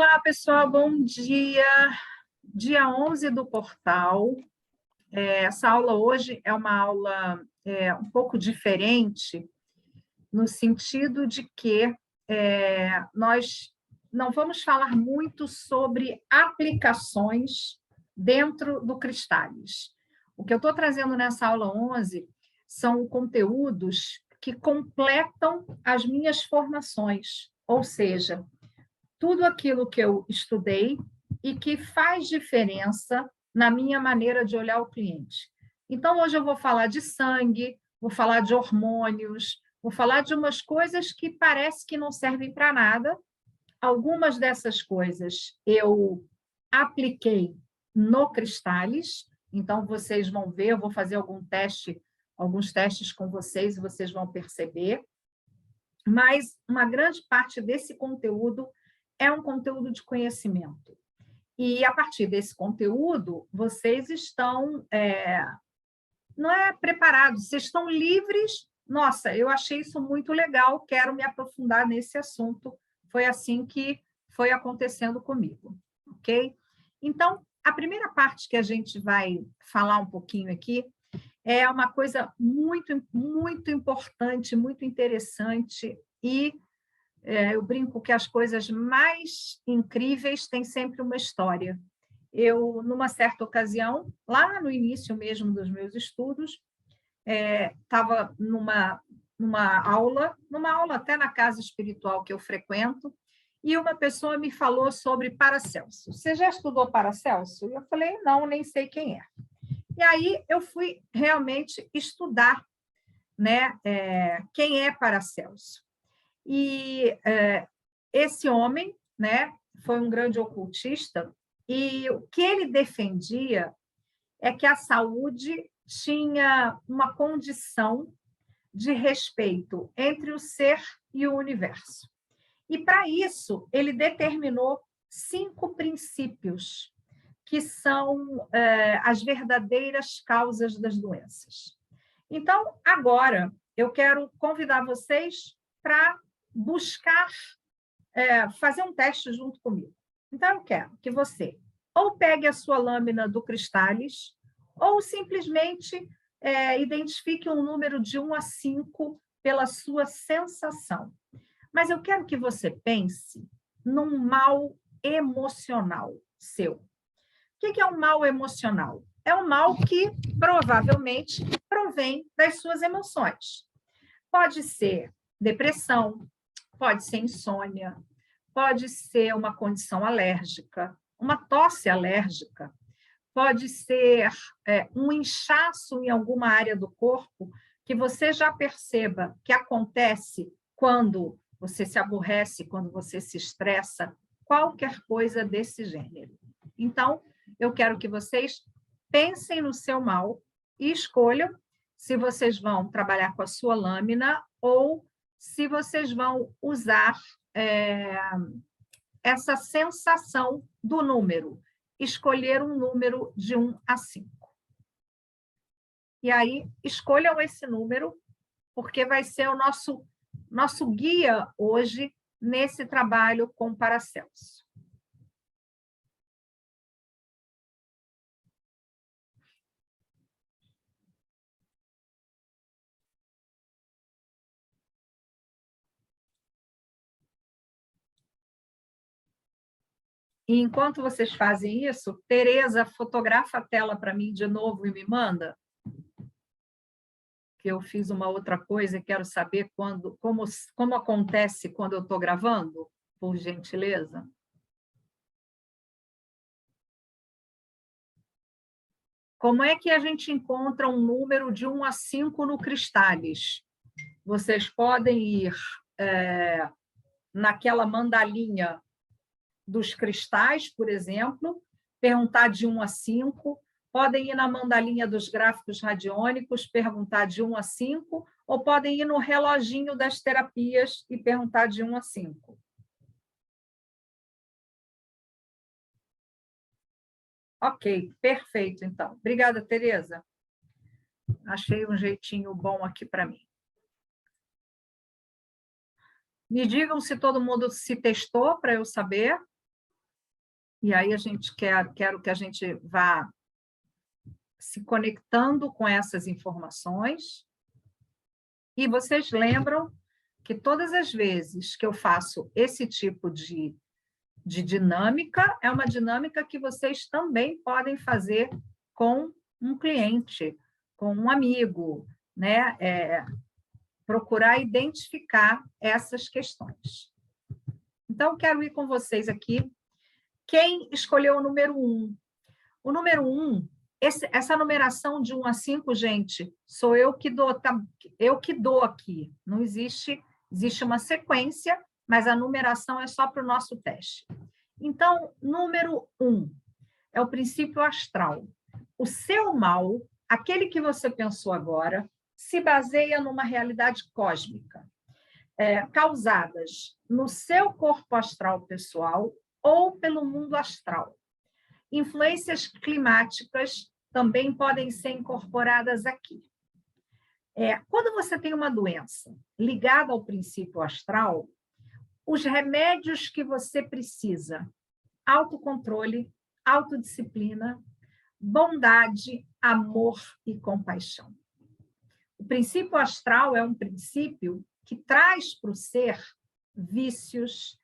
Olá, pessoal, bom dia. Dia 11 do portal. Essa aula hoje é uma aula um pouco diferente, no sentido de que nós não vamos falar muito sobre aplicações dentro do Cristales. O que eu estou trazendo nessa aula 11 são conteúdos que completam as minhas formações, ou seja, tudo aquilo que eu estudei e que faz diferença na minha maneira de olhar o cliente. Então, hoje eu vou falar de sangue, vou falar de hormônios, vou falar de umas coisas que parece que não servem para nada. Algumas dessas coisas eu apliquei no Cristales, então vocês vão ver, eu vou fazer alguns testes com vocês e vocês vão perceber. Mas uma grande parte desse conteúdo é um conteúdo de conhecimento. E, a partir desse conteúdo, vocês estão, não é preparados, vocês estão livres. Nossa, eu achei isso muito legal, quero me aprofundar nesse assunto. Foi assim que foi acontecendo comigo, ok? Então, a primeira parte que a gente vai falar um pouquinho aqui é uma coisa muito, muito importante, muito interessante, e eu brinco que as coisas mais incríveis têm sempre uma história. Eu, numa certa ocasião, lá no início mesmo dos meus estudos, estava numa aula até na casa espiritual que eu frequento, e uma pessoa me falou sobre Paracelso. Você já estudou Paracelso? Eu falei, não, nem sei quem é. E aí eu fui realmente estudar, né, quem é Paracelso. E esse homem, né, foi um grande ocultista, e o que ele defendia é que a saúde tinha uma condição de respeito entre o ser e o universo. E, para isso, ele determinou 5 princípios, que são as verdadeiras causas das doenças. Então, agora, eu quero convidar vocês para buscar fazer um teste junto comigo. Então, eu quero que você ou pegue a sua lâmina do Cristales, ou simplesmente identifique um número de 1 a 5 pela sua sensação. Mas eu quero que você pense num mal emocional seu. O que é um mal emocional? É um mal que provavelmente provém das suas emoções. Pode ser depressão, pode ser insônia, pode ser uma condição alérgica, uma tosse alérgica, pode ser um inchaço em alguma área do corpo que você já perceba que acontece quando você se aborrece, quando você se estressa, qualquer coisa desse gênero. Então, eu quero que vocês pensem no seu mal e escolham se vocês vão trabalhar com a sua lâmina ou se vocês vão usar essa sensação do número, escolher um número de 1 a 5. E aí, escolham esse número, porque vai ser o nosso guia hoje nesse trabalho com Paracelso. E enquanto vocês fazem isso, Tereza, fotografa a tela para mim de novo e me manda. Que eu fiz uma outra coisa e quero saber como acontece quando eu estou gravando, por gentileza. Como é que a gente encontra um número de 1 a 5 no Cristales? Vocês podem ir naquela mandalinha dos cristais, por exemplo, perguntar de 1 a 5, podem ir na mandalinha dos gráficos radiônicos, perguntar de 1 a 5, ou podem ir no reloginho das terapias e perguntar de 1 a 5. Ok, perfeito, então. Obrigada, Tereza. Achei um jeitinho bom aqui para mim. Me digam se todo mundo se testou, para eu saber. E aí quero que a gente vá se conectando com essas informações. E vocês lembram que todas as vezes que eu faço esse tipo de dinâmica, é uma dinâmica que vocês também podem fazer com um cliente, com um amigo, né? Procurar identificar essas questões. Então, quero ir com vocês aqui. Quem escolheu o número 1? O número 1, essa numeração de 1 a 5, gente, sou eu que dou, tá? Eu que dou aqui. Não existe uma sequência, mas a numeração é só para o nosso teste. Então, número 1 é o princípio astral. O seu mal, aquele que você pensou agora, se baseia numa realidade cósmica, causadas no seu corpo astral pessoal ou pelo mundo astral. Influências climáticas também podem ser incorporadas aqui. Quando você tem uma doença ligada ao princípio astral, os remédios que você precisa: autocontrole, autodisciplina, bondade, amor e compaixão. O princípio astral é um princípio que traz para o ser vícios,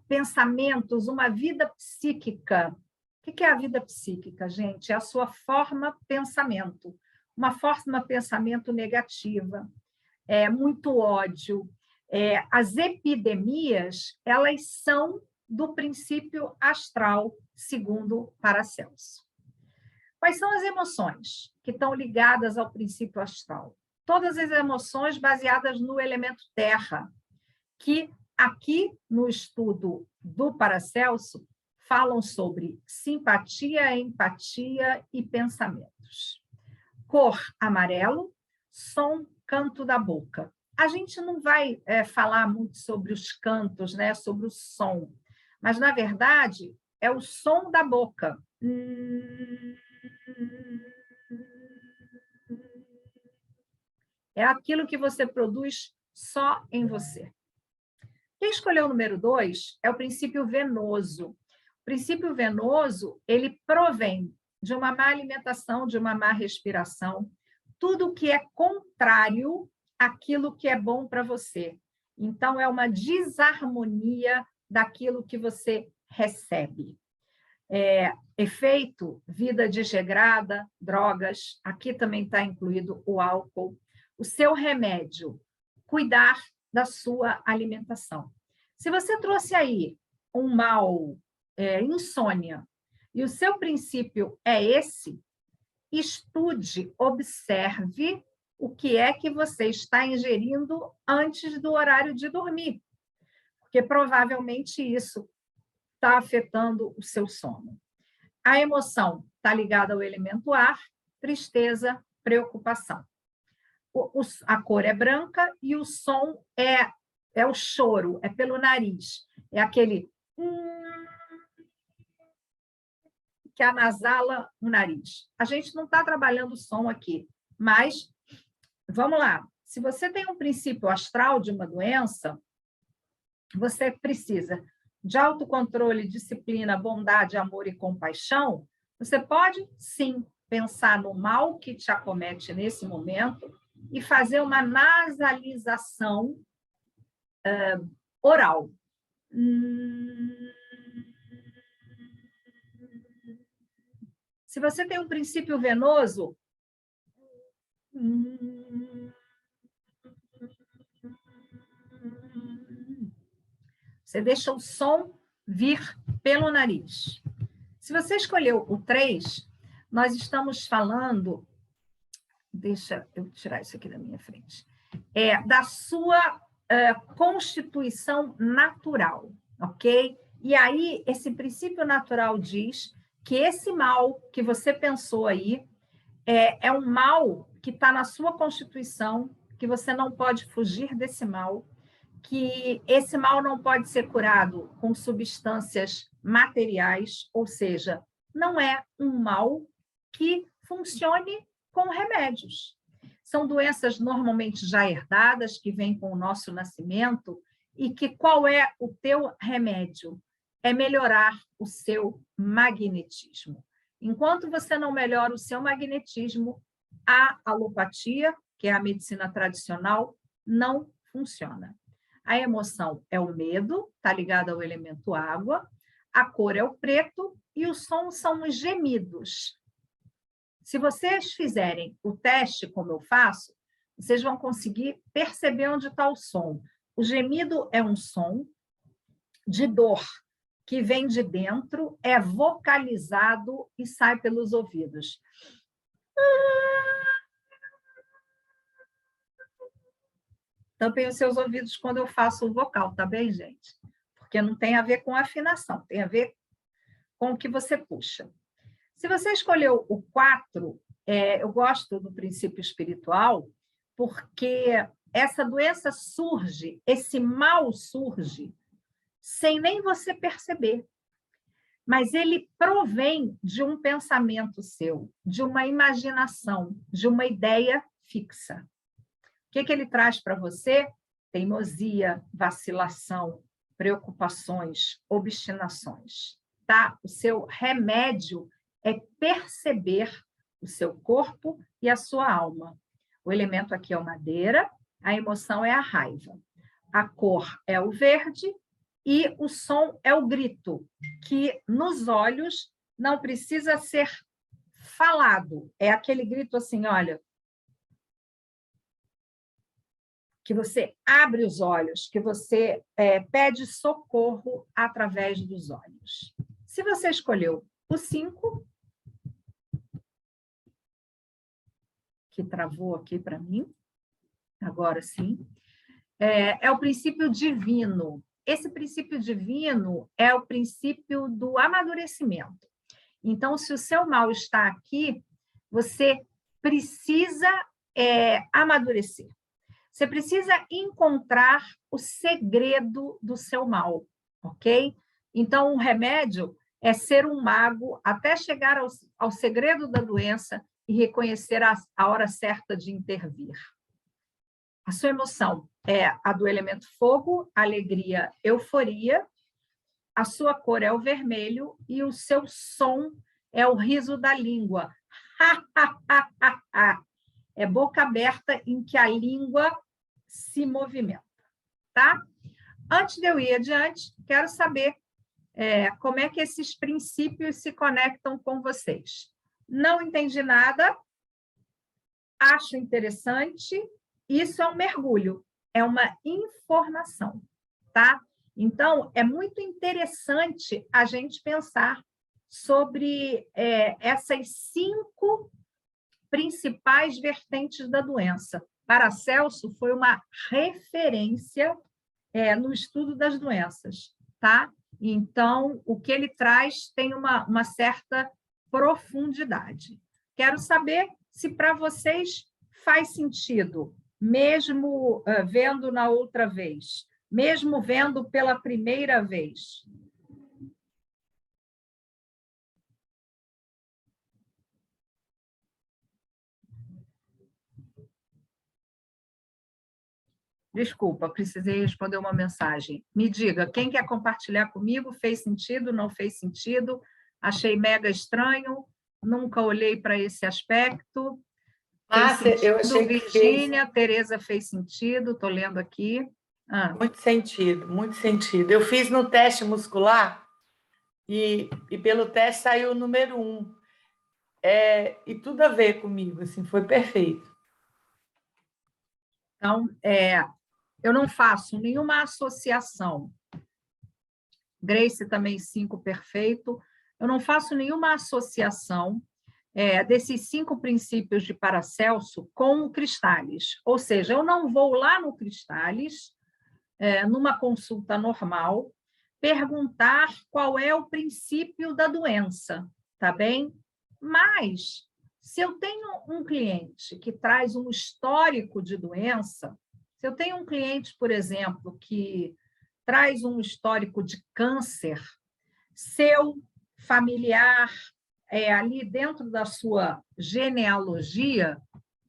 pensamentos, uma vida psíquica. O que é a vida psíquica, gente? É a sua forma pensamento, uma forma pensamento negativa, muito ódio. As epidemias, elas são do princípio astral, segundo Paracelso. Quais são as emoções que estão ligadas ao princípio astral? Todas as emoções baseadas no elemento terra, que aqui no estudo do Paracelso falam sobre simpatia, empatia e pensamentos. Cor amarelo, som, canto da boca. A gente não vai falar muito sobre os cantos, né, sobre o som, mas, na verdade, é o som da boca. É aquilo que você produz só em você. Quem escolheu o número 2 é o princípio venoso. O princípio venoso, ele provém de uma má alimentação, de uma má respiração, tudo que é contrário àquilo que é bom para você. Então, é uma desarmonia daquilo que você recebe. Efeito, vida desregrada, drogas, aqui também está incluído o álcool. O seu remédio, cuidar da sua alimentação. Se você trouxe aí um mal, insônia, e o seu princípio é esse, estude, observe o que é que você está ingerindo antes do horário de dormir, porque provavelmente isso está afetando o seu sono. A emoção está ligada ao elemento ar, tristeza, preocupação. A cor é branca e o som é o choro, é pelo nariz. É aquele que anasala o nariz. A gente não está trabalhando o som aqui, mas vamos lá. Se você tem um princípio astral de uma doença, você precisa de autocontrole, disciplina, bondade, amor e compaixão. Você pode, sim, pensar no mal que te acomete nesse momento e fazer uma nasalização oral. Se você tem um princípio venoso, você deixa o som vir pelo nariz. Se você escolheu o 3, nós estamos falando... Deixa eu tirar isso aqui da minha frente. Da sua constituição natural, ok? E aí, esse princípio natural diz que esse mal que você pensou aí é um mal que está na sua constituição, que você não pode fugir desse mal, que esse mal não pode ser curado com substâncias materiais, ou seja, não é um mal que funcione com remédios. São doenças normalmente já herdadas, que vêm com o nosso nascimento, e que qual é o teu remédio? é melhorar o seu magnetismo. Enquanto você não melhora o seu magnetismo, a alopatia, que é a medicina tradicional, não funciona. A emoção é o medo, está ligado ao elemento água, a cor é o preto e o som são os gemidos. Se vocês fizerem o teste como eu faço, vocês vão conseguir perceber onde está o som. O gemido é um som de dor, que vem de dentro, é vocalizado e sai pelos ouvidos. Tampem os seus ouvidos quando eu faço o vocal, tá bem, gente? Porque não tem a ver com afinação, tem a ver com o que você puxa. Se você escolheu o 4, eu gosto do princípio espiritual, porque essa doença surge, esse mal surge, sem nem você perceber. Mas ele provém de um pensamento seu, de uma imaginação, de uma ideia fixa. O que ele traz para você? Teimosia, vacilação, preocupações, obstinações. Tá? O seu remédio é perceber o seu corpo e a sua alma. O elemento aqui é o madeira, a emoção é a raiva. A cor é o verde e o som é o grito, que nos olhos não precisa ser falado. É aquele grito assim, olha, que você abre os olhos, que você pede socorro através dos olhos. Se você escolheu o 5, que travou aqui para mim, agora sim, é o princípio divino. Esse princípio divino é o princípio do amadurecimento. Então, se o seu mal está aqui, você precisa amadurecer. Você precisa encontrar o segredo do seu mal, ok? Então, o remédio é ser um mago até chegar ao segredo da doença e reconhecer a hora certa de intervir. A sua emoção é a do elemento fogo, alegria, euforia. A sua cor é o vermelho e o seu som é o riso da língua. É boca aberta em que a língua se movimenta, tá? Antes de eu ir adiante, quero saber como é que esses princípios se conectam com vocês. Não entendi nada, acho interessante, isso é um mergulho, é uma informação, tá? Então, é muito interessante a gente pensar sobre essas 5 principais vertentes da doença. Paracelso foi uma referência no estudo das doenças, tá? Então, o que ele traz tem uma certa profundidade. Quero saber se para vocês faz sentido, mesmo vendo na outra vez, mesmo vendo pela primeira vez. Desculpa, precisei responder uma mensagem. Me diga, quem quer compartilhar comigo? Fez sentido, não fez sentido? Achei mega estranho, nunca olhei para esse aspecto. Eu achei que Virgínia, Tereza fez sentido, estou lendo aqui. Muito sentido, muito sentido. Eu fiz no teste muscular e pelo teste saiu o número 1. E tudo a ver comigo, assim, foi perfeito. Então, eu não faço nenhuma associação. Grace também 5, perfeito. Eu não faço nenhuma associação desses 5 princípios de Paracelso com o Cristális. Ou seja, eu não vou lá no Cristális, numa consulta normal, perguntar qual é o princípio da doença, tá bem? Mas, se eu tenho um cliente que traz um histórico de doença, se eu tenho um cliente, por exemplo, que traz um histórico de câncer, seu familiar, ali dentro da sua genealogia,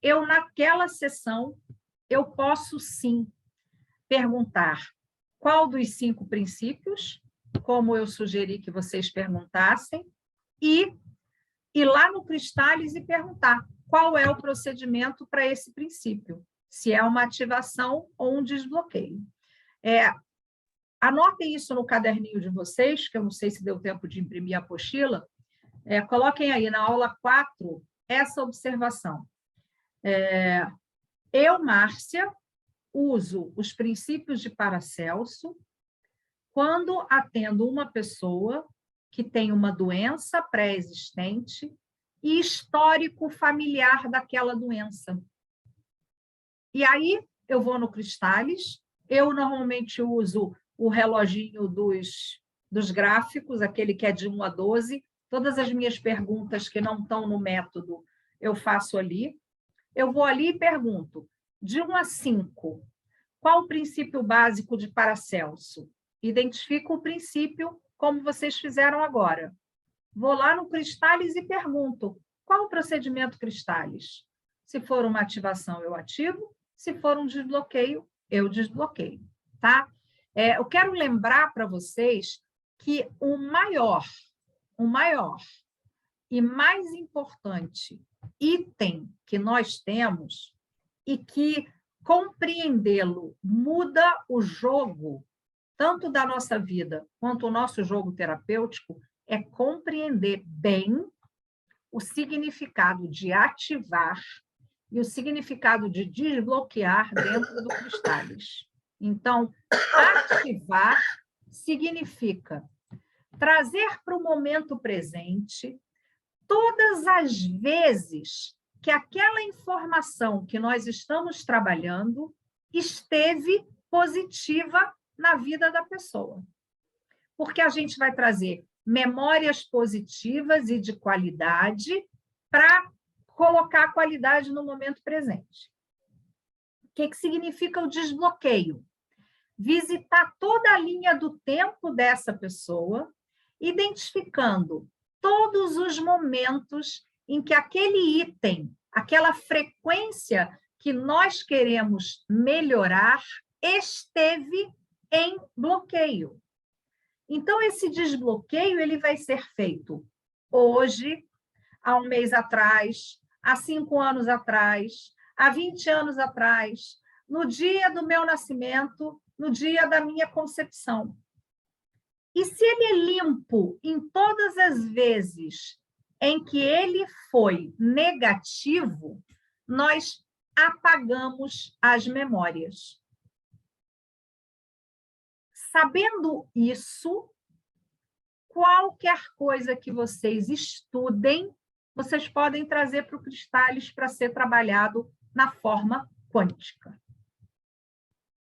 eu, naquela sessão, eu posso, sim, perguntar qual dos 5 princípios como eu sugeri que vocês perguntassem, e ir lá no Cristales e perguntar qual é o procedimento para esse princípio, se é uma ativação ou um desbloqueio. Anotem isso no caderninho de vocês, que eu não sei se deu tempo de imprimir a apostila. Coloquem aí na aula 4 essa observação. Eu, Márcia, uso os princípios de Paracelso quando atendo uma pessoa que tem uma doença pré-existente e histórico familiar daquela doença. E aí eu vou no Cristales, eu normalmente uso o reloginho dos gráficos, aquele que é de 1 a 12, todas as minhas perguntas que não estão no método, eu faço ali. Eu vou ali e pergunto, de 1 a 5, qual o princípio básico de Paracelso? Identifico o princípio, como vocês fizeram agora. Vou lá no Cristales e pergunto, qual o procedimento Cristales? Se for uma ativação, eu ativo. Se for um desbloqueio, eu desbloqueio. Tá? Eu quero lembrar para vocês que o maior e mais importante item que nós temos e que compreendê-lo muda o jogo, tanto da nossa vida quanto o nosso jogo terapêutico, é compreender bem o significado de ativar e o significado de desbloquear dentro do Cristales. Então, ativar significa trazer para o momento presente todas as vezes que aquela informação que nós estamos trabalhando esteve positiva na vida da pessoa. Porque a gente vai trazer memórias positivas e de qualidade para colocar a qualidade no momento presente. O que significa o desbloqueio? Visitar toda a linha do tempo dessa pessoa, identificando todos os momentos em que aquele item, aquela frequência que nós queremos melhorar, esteve em bloqueio. Então, esse desbloqueio ele vai ser feito hoje, há 1 mês atrás, há 5 anos atrás, há 20 anos atrás, no dia do meu nascimento, no dia da minha concepção. E se ele é limpo em todas as vezes em que ele foi negativo, nós apagamos as memórias. Sabendo isso, qualquer coisa que vocês estudem, vocês podem trazer para o Cristales para ser trabalhado na forma quântica.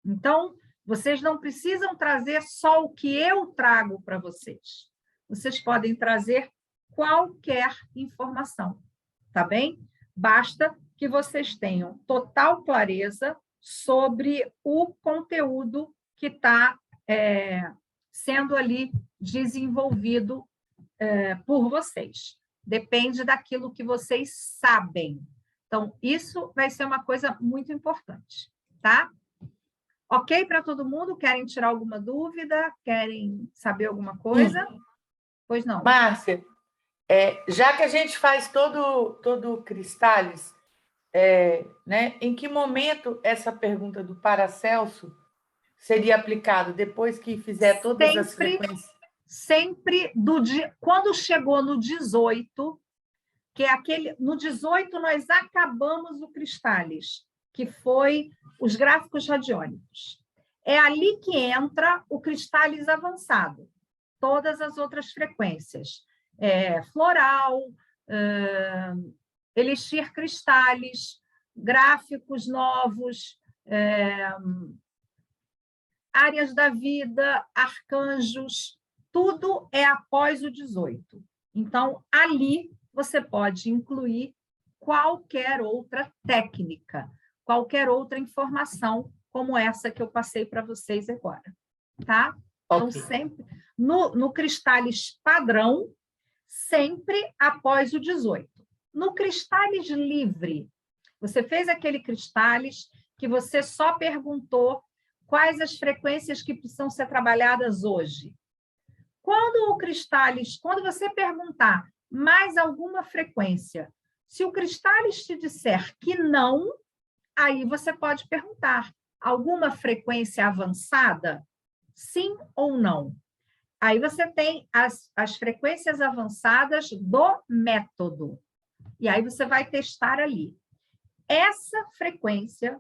Então, vocês não precisam trazer só o que eu trago para vocês. Vocês podem trazer qualquer informação, tá bem? Basta que vocês tenham total clareza sobre o conteúdo que está sendo ali desenvolvido por vocês. Depende daquilo que vocês sabem. Então, isso vai ser uma coisa muito importante, tá? Ok para todo mundo? Querem tirar alguma dúvida? Querem saber alguma coisa? Sim. Pois não. Márcia, já que a gente faz todo o Cristales, né, em que momento essa pergunta do Paracelso seria aplicada? Depois que fizer todas as frequências? Sempre quando chegou no 18, que é aquele... No 18, nós acabamos o Cristales, que foi os gráficos radiônicos. É ali que entra o Cristales avançado, todas as outras frequências. Floral, Elixir Cristales, gráficos novos, áreas da vida, arcanjos, tudo é após o 18. Então, ali você pode incluir qualquer outra técnica, qualquer outra informação, como essa que eu passei para vocês agora. Tá? Então, sempre no Cristales padrão, sempre após o 18. No Cristales livre, você fez aquele Cristales que você só perguntou quais as frequências que precisam ser trabalhadas hoje. Quando você perguntar mais alguma frequência, se o Cristális te disser que não, aí você pode perguntar, alguma frequência avançada? Sim ou não? Aí você tem as frequências avançadas do método. E aí você vai testar ali. Essa frequência,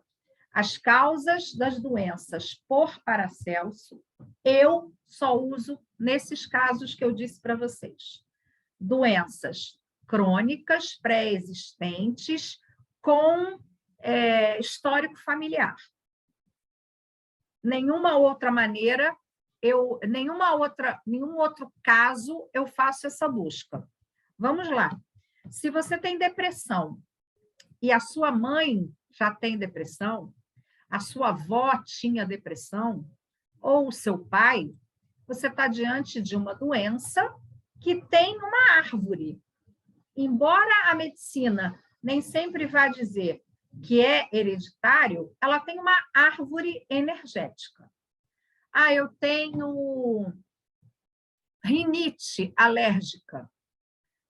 as causas das doenças por Paracelso, eu só uso nesses casos que eu disse para vocês. Doenças crônicas, pré-existentes, com histórico familiar. Nenhuma outra maneira, nenhum outro caso eu faço essa busca. Vamos lá. Se você tem depressão e a sua mãe já tem depressão, a sua avó tinha depressão, ou o seu pai, você está diante de uma doença que tem uma árvore. Embora a medicina nem sempre vá dizer que é hereditário, ela tem uma árvore energética. Ah, eu tenho rinite alérgica.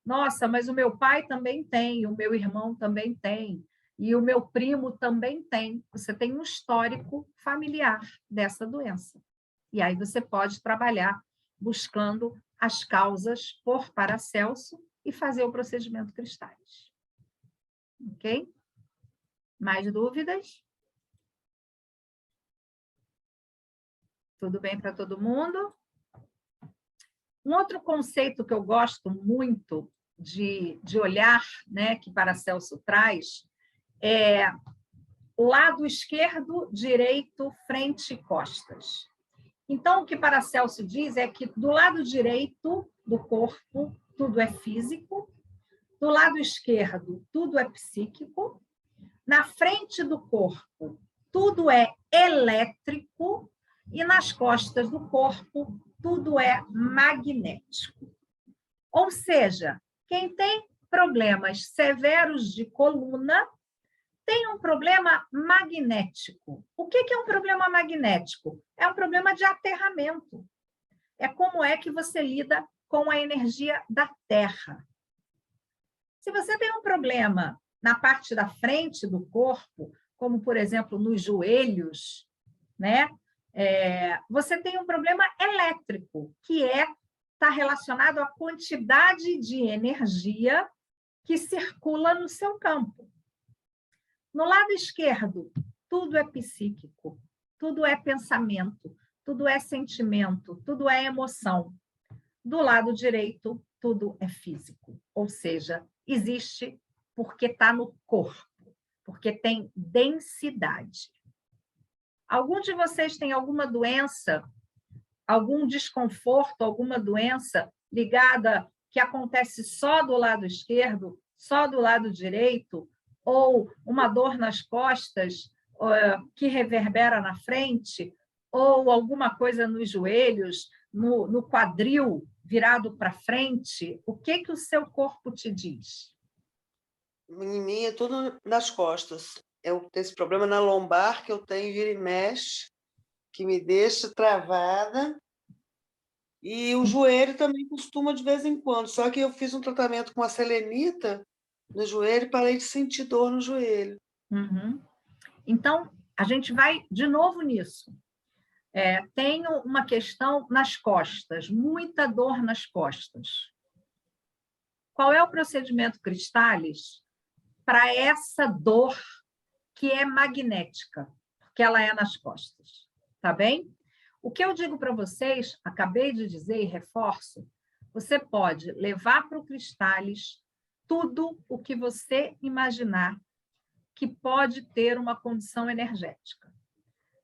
Nossa, mas o meu pai também tem, o meu irmão também tem, e o meu primo também tem. Você tem um histórico familiar dessa doença. E aí você pode trabalhar buscando as causas por Paracelso e fazer o procedimento Cristális. Ok? Mais dúvidas? Tudo bem para todo mundo? Um outro conceito que eu gosto muito de olhar, né, que Paracelso traz, é lado esquerdo, direito, frente e costas. Então, o que Paracelso diz é que do lado direito do corpo, tudo é físico, do lado esquerdo, tudo é psíquico, na frente do corpo, tudo é elétrico, e nas costas do corpo, tudo é magnético. Ou seja, quem tem problemas severos de coluna tem um problema magnético. O que é um problema magnético? É um problema de aterramento. É como é que você lida com a energia da Terra. Se você tem um problema na parte da frente do corpo, como, por exemplo, nos joelhos, né? Você tem um problema elétrico, que está relacionado à quantidade de energia que circula no seu campo. No lado esquerdo, tudo é psíquico, tudo é pensamento, tudo é sentimento, tudo é emoção. Do lado direito, tudo é físico, ou seja, existe porque está no corpo, porque tem densidade. Algum de vocês tem alguma doença, algum desconforto, alguma doença ligada que acontece só do lado esquerdo, só do lado direito, ou uma dor nas costas que reverbera na frente, ou alguma coisa nos joelhos, no quadril virado para frente? O que o seu corpo te diz? Em mim é tudo nas costas. Eu tenho esse problema na lombar que eu tenho, vira e mexe, que me deixa travada. E o joelho também costuma de vez em quando. Só que eu fiz um tratamento com a selenita no joelho e parei de sentir dor no joelho. Uhum. Então, a gente vai de novo nisso. Tenho uma questão nas costas, muita dor nas costas. Qual é o procedimento Cristális para essa dor que é magnética, porque ela é nas costas, tá bem? O que eu digo para vocês, acabei de dizer e reforço, você pode levar para o Cristális tudo o que você imaginar que pode ter uma condição energética.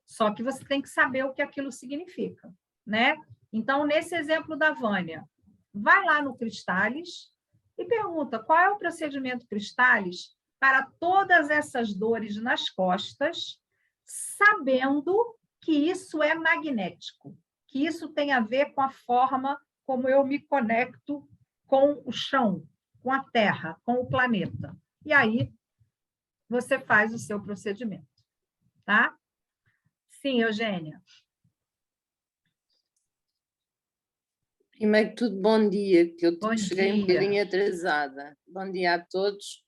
Só que você tem que saber o que aquilo significa, né? Então, nesse exemplo da Vânia, vai lá no Cristális e pergunta qual é o procedimento Cristális para todas essas dores nas costas, sabendo que isso é magnético, que isso tem a ver com a forma como eu me conecto com o chão, com a Terra, com o planeta. E aí, você faz o seu procedimento, tá? Sim, Eugênia. Primeiro que tudo, bom dia, que eu Bom cheguei um dia. bocadinho atrasada. Bom dia a todos.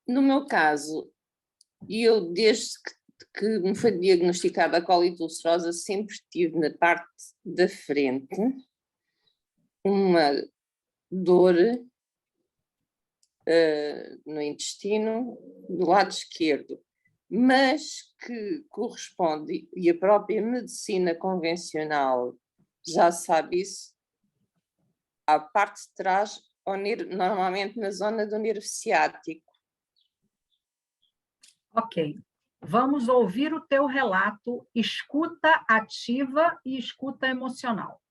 No meu caso, eu desde que me foi diagnosticada a colite ulcerosa, sempre tive na parte da frente uma dor no intestino do lado esquerdo, mas que corresponde, e a própria medicina convencional já sabe isso, à parte de trás, normalmente na zona do nervo ciático. Ok. Vamos ouvir o teu relato, escuta ativa e escuta emocional.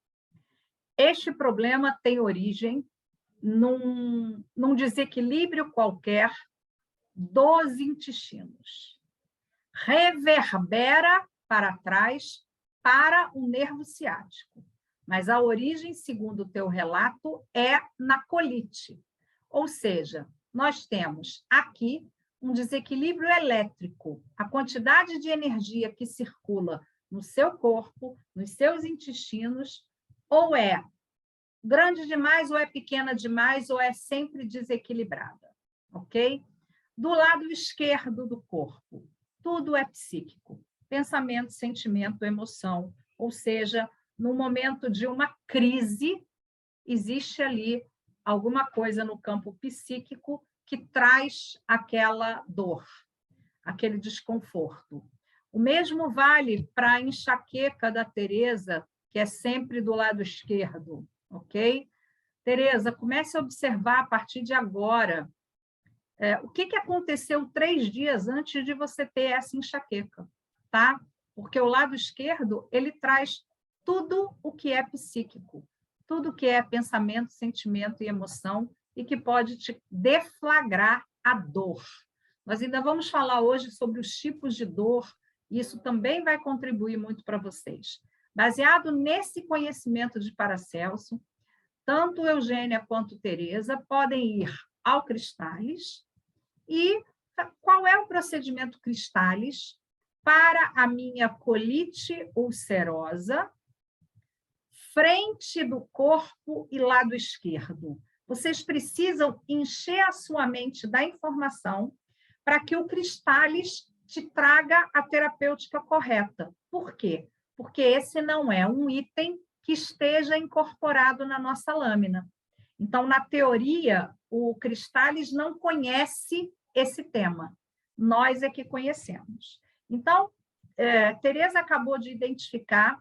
Este problema tem origem num desequilíbrio qualquer dos intestinos. Reverbera para trás para o nervo ciático. Mas a origem, segundo o teu relato, é na colite. Ou seja, nós temos aqui um desequilíbrio elétrico. A quantidade de energia que circula no seu corpo, nos seus intestinos, ou é grande demais, ou é pequena demais, ou é sempre desequilibrada, ok? Do lado esquerdo do corpo, tudo é psíquico. Pensamento, sentimento, emoção. Ou seja, no momento de uma crise, existe ali alguma coisa no campo psíquico que traz aquela dor, aquele desconforto. O mesmo vale para a enxaqueca da Tereza, que é sempre do lado esquerdo, ok? Tereza, comece a observar a partir de agora o que aconteceu 3 dias antes de você ter essa enxaqueca, tá? Porque o lado esquerdo, ele traz tudo o que é psíquico, tudo que é pensamento, sentimento e emoção, e que pode te deflagrar a dor. Nós ainda vamos falar hoje sobre os tipos de dor, e isso também vai contribuir muito para vocês. Baseado nesse conhecimento de Paracelso, tanto Eugênia quanto Tereza podem ir ao Cristalis. E qual é o procedimento Cristalis para a minha colite ulcerosa, frente do corpo e lado esquerdo? Vocês precisam encher a sua mente da informação para que o Cristalis te traga a terapêutica correta. Por quê? Porque esse não é um item que esteja incorporado na nossa lâmina. Então, na teoria, o Cristalis não conhece esse tema. Nós é que conhecemos. Então, Tereza acabou de identificar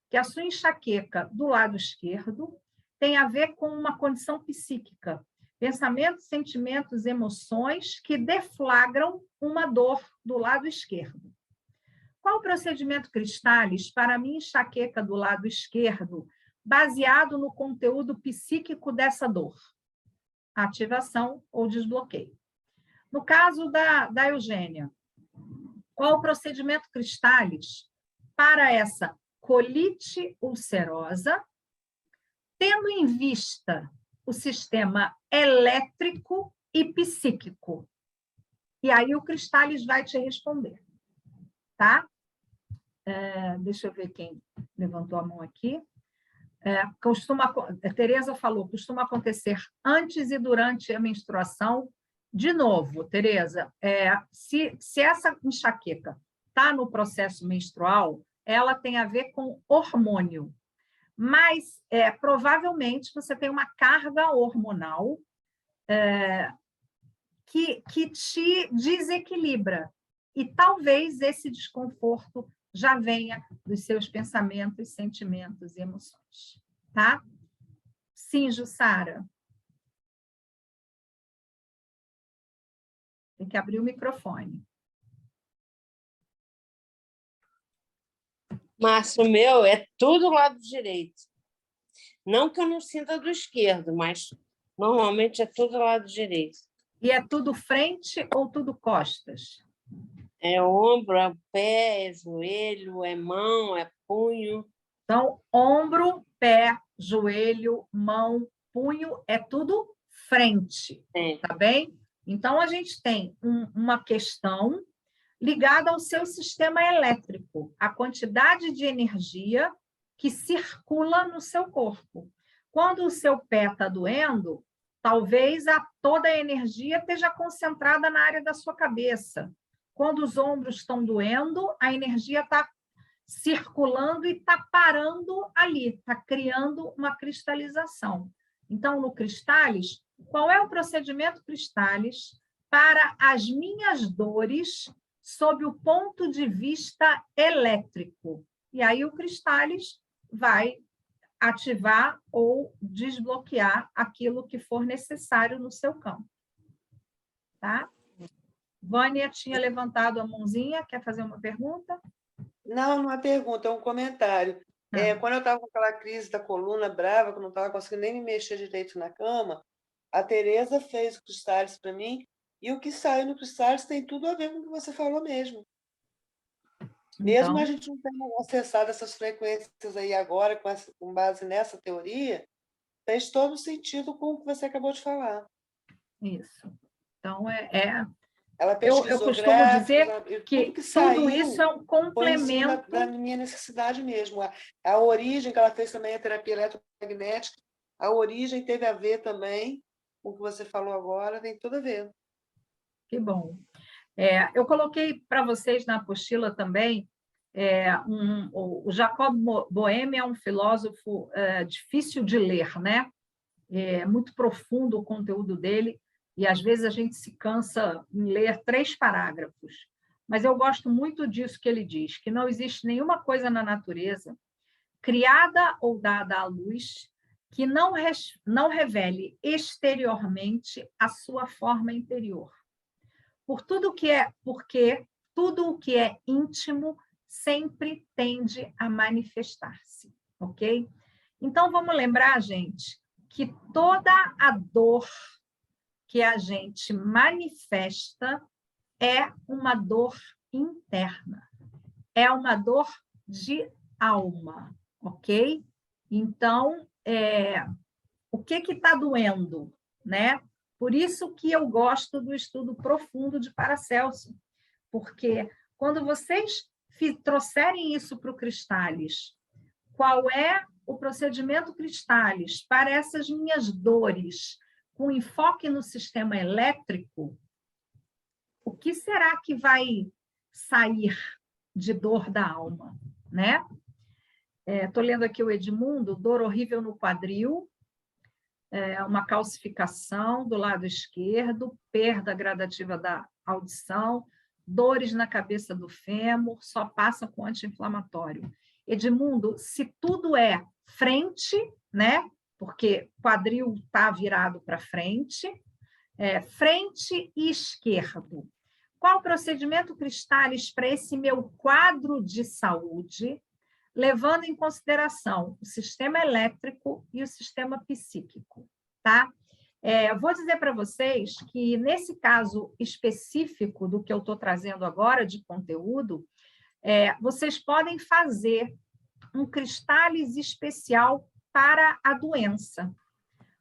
que a sua enxaqueca do lado esquerdo tem a ver com uma condição psíquica, pensamentos, sentimentos, emoções que deflagram uma dor do lado esquerdo. Qual o procedimento Cristalis para a minha enxaqueca do lado esquerdo, baseado no conteúdo psíquico dessa dor? Ativação ou desbloqueio. No caso da Eugênia, qual o procedimento Cristalis para essa colite ulcerosa, tendo em vista o sistema elétrico e psíquico? E aí o Cristalis vai te responder, tá? Deixa eu ver quem levantou a mão aqui. A Tereza falou, costuma acontecer antes e durante a menstruação. De novo, Tereza, se essa enxaqueca está no processo menstrual, ela tem a ver com hormônio, mas provavelmente você tem uma carga hormonal que te desequilibra, e talvez esse desconforto já venha dos seus pensamentos, sentimentos e emoções, tá? Sim, Jussara. Tem que abrir o microfone. Márcio, meu, é tudo lado direito. Não que eu não sinta do esquerdo, mas normalmente é tudo lado direito. E é tudo frente ou tudo costas? É ombro, é pé, é joelho, é mão, é punho. Então, ombro, pé, joelho, mão, punho, é tudo frente, tá bem? Então, a gente tem uma questão ligada ao seu sistema elétrico, a quantidade de energia que circula no seu corpo. Quando o seu pé está doendo, talvez toda a energia esteja concentrada na área da sua cabeça. Quando os ombros estão doendo, a energia está circulando e está parando ali, está criando uma cristalização. Então, no Cristales, qual é o procedimento Cristales para as minhas dores sob o ponto de vista elétrico? E aí o Cristales vai ativar ou desbloquear aquilo que for necessário no seu campo. Tá? Vânia tinha levantado a mãozinha, quer fazer uma pergunta? Não é pergunta, é um comentário. Quando eu estava com aquela crise da coluna brava, que eu não estava conseguindo nem me mexer direito na cama, a Tereza fez o Cristales para mim, e o que saiu no Cristales tem tudo a ver com o que você falou mesmo. Mesmo Então, a gente não tendo acessado essas frequências aí agora, com base nessa teoria, fez todo sentido com o que você acabou de falar. isso. Então, Ela eu pesquisou costumo dizer gráficos, que tudo tudo isso é um foi em cima complemento. da minha necessidade mesmo. A origem que ela fez também, a terapia eletromagnética, a origem teve a ver também com o que você falou agora, tem tudo a ver. Que bom. Eu coloquei para vocês na apostila também, o Jacob Boehme é um filósofo difícil de ler, né? É muito profundo o conteúdo dele, e às vezes a gente se cansa em ler 3 parágrafos. Mas eu gosto muito disso que ele diz, que não existe nenhuma coisa na natureza, criada ou dada à luz, que não revele exteriormente a sua forma interior. Porque tudo o que é íntimo sempre tende a manifestar-se, ok? Então, vamos lembrar, gente, que toda a dor que a gente manifesta é uma dor interna, é uma dor de alma, ok? Então, o que está doendo, né? Por isso que eu gosto do estudo profundo de Paracelso, porque quando vocês trouxerem isso para o Cristales, qual é o procedimento Cristales para essas minhas dores, com enfoque no sistema elétrico, o que será que vai sair de dor da alma, né? Estou lendo aqui o Edmundo, dor horrível no quadril, uma calcificação do lado esquerdo, perda gradativa da audição, dores na cabeça do fêmur, só passa com anti-inflamatório. Edmundo, se tudo é frente, né? Porque quadril está virado para frente, frente e esquerdo. Qual o procedimento Cristales para esse meu quadro de saúde, levando em consideração o sistema elétrico e o sistema psíquico, tá? Vou dizer para vocês que, nesse caso específico do que eu estou trazendo agora de conteúdo, vocês podem fazer um Cristales especial para a doença.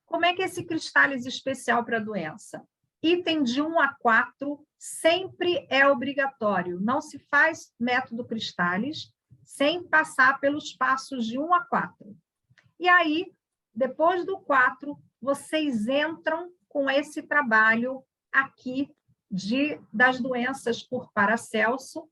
Como é que é esse Cristales especial para a doença? Item de 1 a 4 sempre é obrigatório, não se faz método Cristales sem passar pelos passos de 1 a 4. E aí, depois do 4, vocês entram com esse trabalho aqui das doenças por Paracelso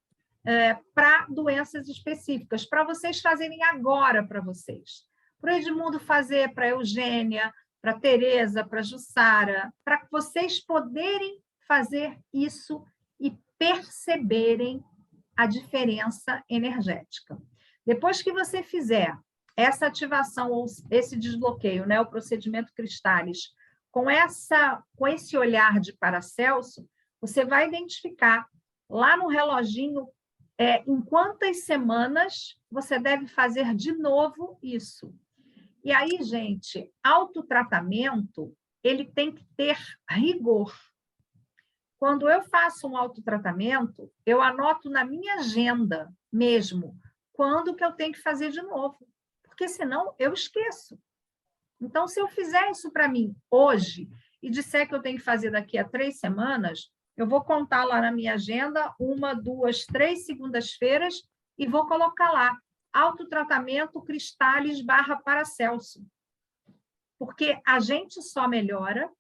para doenças específicas, para vocês fazerem agora para vocês. Para o Edmundo fazer, para a Eugênia, para a Tereza, para a Jussara, para vocês poderem fazer isso e perceberem a diferença energética. Depois que você fizer essa ativação ou esse desbloqueio, né, o procedimento Cristales, com esse olhar de Paracelso, você vai identificar lá no reloginho em quantas semanas você deve fazer de novo isso. E aí, gente, autotratamento, ele tem que ter rigor. Quando eu faço um autotratamento, eu anoto na minha agenda mesmo quando que eu tenho que fazer de novo, porque senão eu esqueço. Então, se eu fizer isso para mim hoje e disser que eu tenho que fazer daqui a 3 semanas, eu vou contar lá na minha agenda 1, 2, 3 segundas-feiras e vou colocar lá. autotratamento Cristális / Paracelso. Porque a gente só melhora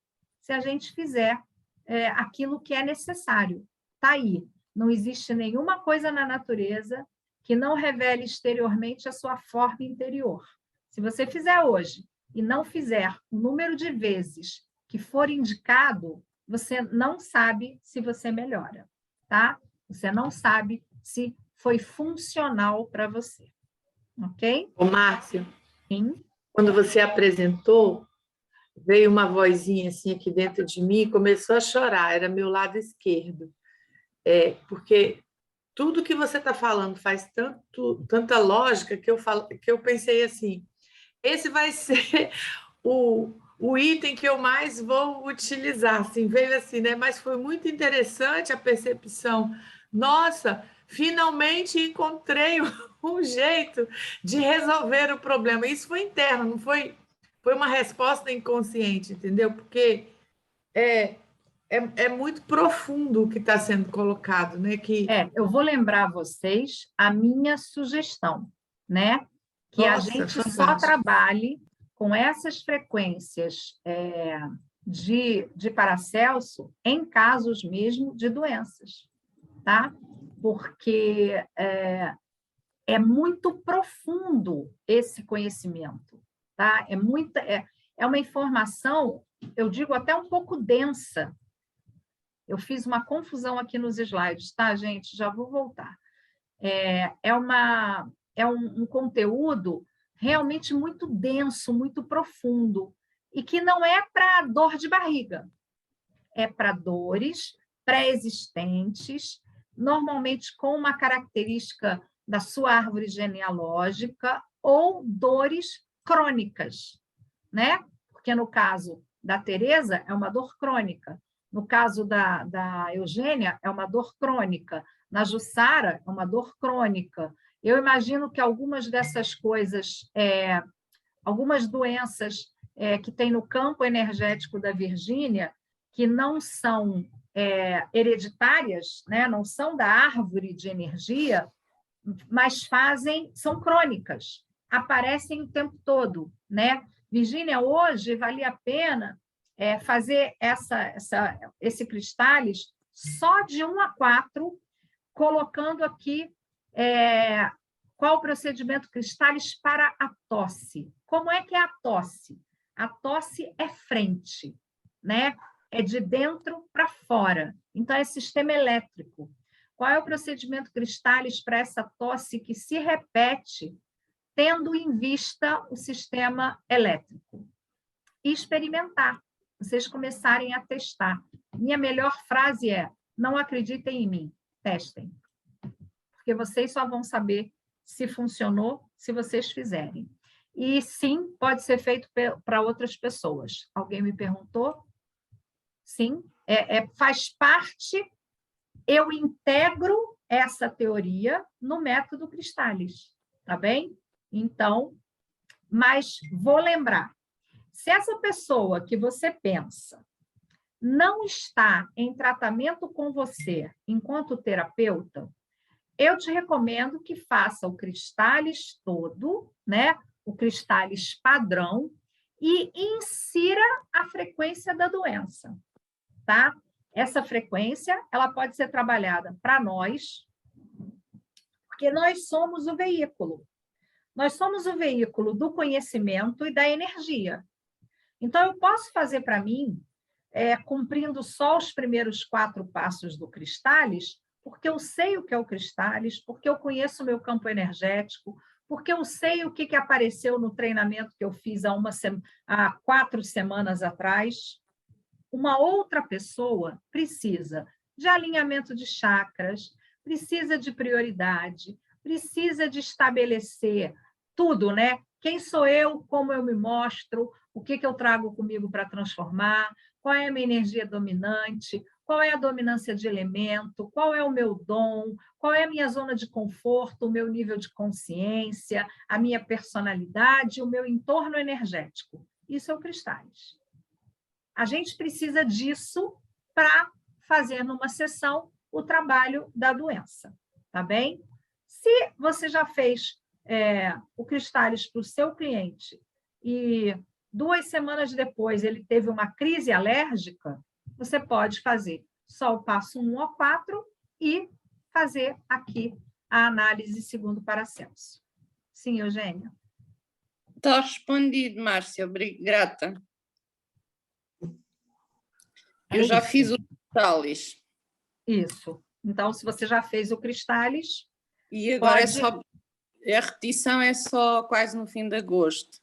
se a gente fizer aquilo que é necessário. Está aí. Não existe nenhuma coisa na natureza que não revele exteriormente a sua forma interior. Se você fizer hoje e não fizer o número de vezes que for indicado, você não sabe se você melhora, tá? Você não sabe se foi funcional para você. Ok? Ô, Márcia, Sim. quando você apresentou, veio uma vozinha assim aqui dentro de mim e começou a chorar, era meu lado esquerdo. Porque tudo que você está falando faz tanta lógica que eu pensei assim, esse vai ser o item que eu mais vou utilizar, assim, veio assim, né? Mas foi muito interessante a percepção. Nossa, finalmente encontrei um jeito de resolver o problema. Isso foi interno, não foi? Foi uma resposta inconsciente, entendeu? Porque é muito profundo o que está sendo colocado, né? Eu vou lembrar vocês a minha sugestão, né? Que a Nossa, gente fantástico. só trabalhe com essas frequências de Paracelso em casos mesmo de doenças, tá? Porque é muito profundo esse conhecimento, tá? É uma informação, eu digo até um pouco densa. Eu fiz uma confusão aqui nos slides, tá, gente? Já vou voltar. É um conteúdo realmente muito denso, muito profundo, e que não é para dor de barriga, é para dores pré-existentes, normalmente com uma característica da sua árvore genealógica ou dores crônicas, né? Porque no caso da Teresa é uma dor crônica, no caso da Eugênia é uma dor crônica, na Jussara é uma dor crônica. Eu imagino que algumas dessas coisas, algumas doenças que tem no campo energético da Virgínia, que não são hereditárias, né? Não são da árvore de energia, mas são crônicas, aparecem o tempo todo, né? Virgínia, hoje valia a pena fazer esse Cristális só de 1 a 4, colocando aqui qual o procedimento Cristális para a tosse. Como é que é a tosse? A tosse é frente, né? É de dentro para fora. Então, é sistema elétrico. Qual é o procedimento Cristális para essa tosse que se repete, tendo em vista o sistema elétrico? E experimentar. Vocês começarem a testar. Minha melhor frase é: não acreditem em mim, testem. Porque vocês só vão saber se funcionou se vocês fizerem. E sim, pode ser feito para outras pessoas. Alguém me perguntou? Sim, faz parte, eu integro essa teoria no método Cristális, tá bem? Então, mas vou lembrar, se essa pessoa que você pensa não está em tratamento com você enquanto terapeuta, eu te recomendo que faça o Cristális todo, né? O Cristális padrão, e insira a frequência da doença, tá? Essa frequência, ela pode ser trabalhada para nós, porque nós somos o veículo. Nós somos o veículo do conhecimento e da energia. Então, eu posso fazer para mim, cumprindo só os primeiros 4 passos do Cristális, porque eu sei o que é o Cristális, porque eu conheço o meu campo energético, porque eu sei o que apareceu no treinamento que eu fiz há 4 semanas atrás. Uma outra pessoa precisa de alinhamento de chakras, precisa de prioridade, precisa de estabelecer tudo, né? Quem sou eu, como eu me mostro, o que eu trago comigo para transformar, qual é a minha energia dominante, qual é a dominância de elemento, qual é o meu dom, qual é a minha zona de conforto, o meu nível de consciência, a minha personalidade, o meu entorno energético. Isso é o Cristális. A gente precisa disso para fazer numa sessão o trabalho da doença, tá bem? Se você já fez o Cristalis para o seu cliente e 2 semanas depois ele teve uma crise alérgica, você pode fazer só o passo 1 ao 4 e fazer aqui a análise segundo Paracelso. Sim, Eugênia? Está respondido, Márcia, grata. Eu já fiz o Cristalis. Isso. Então, se você já fez o Cristalis... E agora pode... é só... A repetição é só quase no fim de agosto.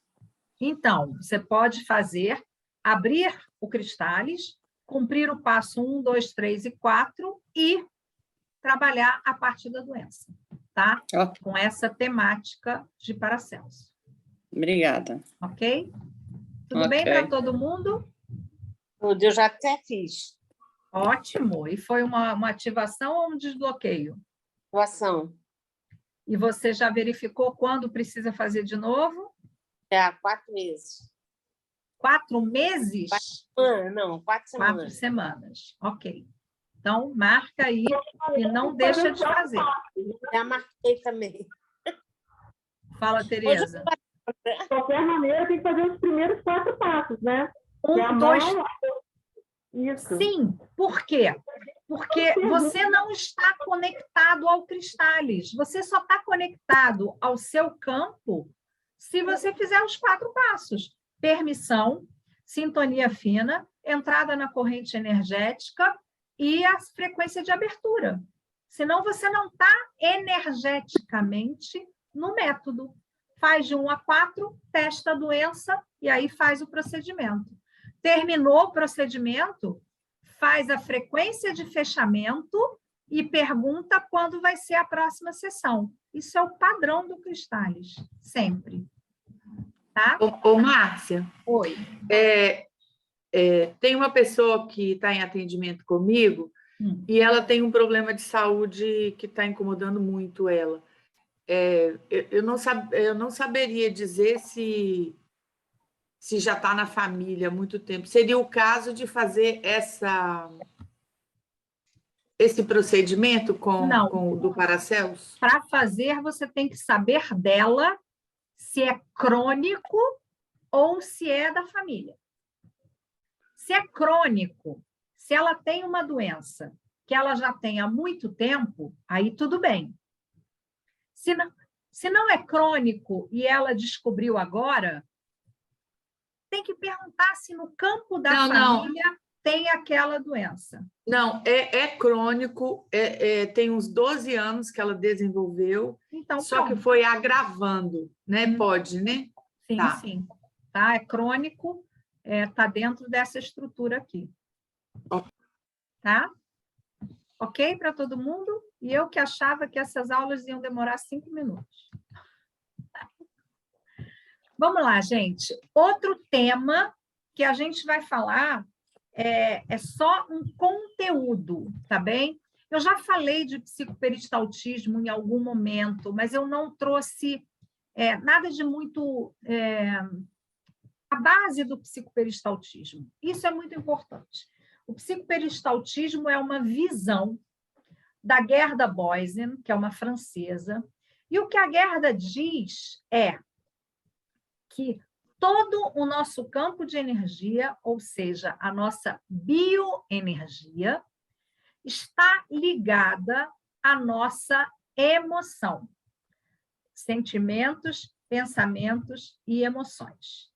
Então, você pode fazer, abrir o Cristalis, cumprir o passo 1, 2, 3 e 4 e trabalhar a parte da doença, tá? Okay. Com essa temática de Paracelso. Obrigada. Ok? Tudo bem para todo mundo? Tudo, eu já até fiz. Ótimo. E foi uma ativação ou um desbloqueio? Atuação. E você já verificou quando precisa fazer de novo? Já, 4 meses. 4 meses? 4 semanas. 4 semanas. Ok. Então, marca aí e não deixa de fazer. Já marquei também. Fala, Tereza. De qualquer maneira, tem que fazer os primeiros 4 passos, né? 1, 2... Isso. Sim, por quê? Porque você não está conectado ao Cristalis. Você só está conectado ao seu campo se você fizer os 4 passos. Permissão, sintonia fina, entrada na corrente energética e a frequência de abertura. Senão você não está energeticamente no método. Faz de 1 a 4, testa a doença e aí faz o procedimento. Terminou o procedimento, faz a frequência de fechamento e pergunta quando vai ser a próxima sessão. Isso é o padrão do Cristalis, sempre. Tá? Ô, Márcia. Oi. Tem uma pessoa que está em atendimento comigo e ela tem um problema de saúde que está incomodando muito ela. Eu não saberia dizer se já está na família há muito tempo. Seria o caso de fazer esse procedimento com o do Paracelso? Para fazer, você tem que saber dela se é crônico ou se é da família. Se é crônico, se ela tem uma doença que ela já tem há muito tempo, aí tudo bem. Se não é crônico e ela descobriu agora, tem que perguntar se no campo da família tem aquela doença. Não, é crônico, tem uns 12 anos que ela desenvolveu, então, só que foi agravando, né? Pode, né? Sim, sim. Tá? É crônico, está dentro dessa estrutura aqui. Tá? Ok para todo mundo? E eu que achava que essas aulas iam demorar 5 minutos. Vamos lá, gente. Outro tema que a gente vai falar é só um conteúdo, tá bem? Eu já falei de psicoperistaltismo em algum momento, mas eu não trouxe nada de muito... a base do psicoperistaltismo. Isso é muito importante. O psicoperistaltismo é uma visão da Gerda Boysen, que é uma francesa, e o que a Gerda diz é que todo o nosso campo de energia, ou seja, a nossa bioenergia, está ligada à nossa emoção, sentimentos, pensamentos e emoções.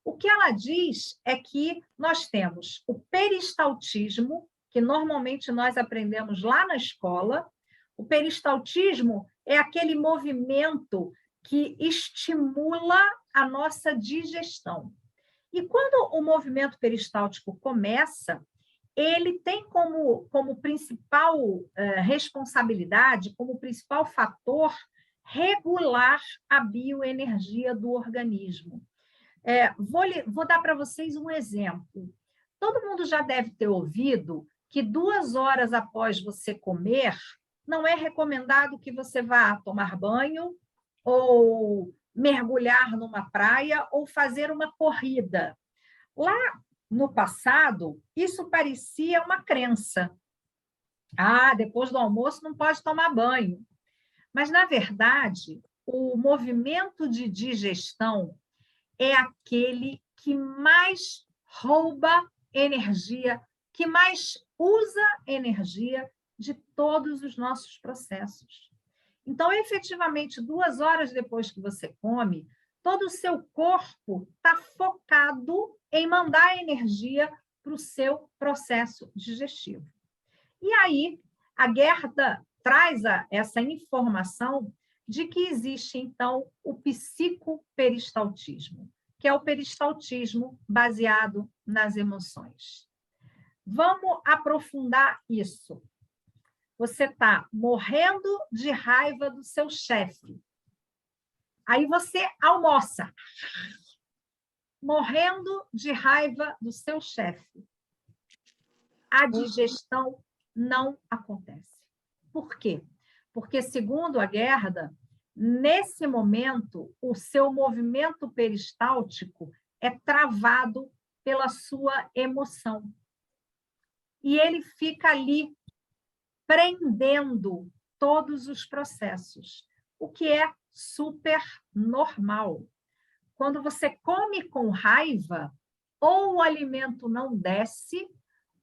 O que ela diz é que nós temos o peristaltismo, que normalmente nós aprendemos lá na escola. O peristaltismo é aquele movimento que estimula a nossa digestão. E quando o movimento peristáltico começa, ele tem como principal responsabilidade, como principal fator, regular a bioenergia do organismo. Vou dar para vocês um exemplo. Todo mundo já deve ter ouvido que 2 horas após você comer, não é recomendado que você vá tomar banho ou mergulhar numa praia ou fazer uma corrida. Lá no passado, isso parecia uma crença. Depois do almoço não pode tomar banho. Mas, na verdade, o movimento de digestão é aquele que mais rouba energia, que mais usa energia de todos os nossos processos. Então, efetivamente, 2 horas depois que você come, todo o seu corpo está focado em mandar energia para o seu processo digestivo. E aí, a Gerda traz essa informação de que existe, então, o psicoperistaltismo, que é o peristaltismo baseado nas emoções. Vamos aprofundar isso. Você está morrendo de raiva do seu chefe. Aí você almoça, morrendo de raiva do seu chefe. A digestão não acontece. Por quê? Porque, segundo a Gerda, nesse momento, o seu movimento peristáltico é travado pela sua emoção. E ele fica ali prendendo todos os processos, o que é super normal. Quando você come com raiva, ou o alimento não desce,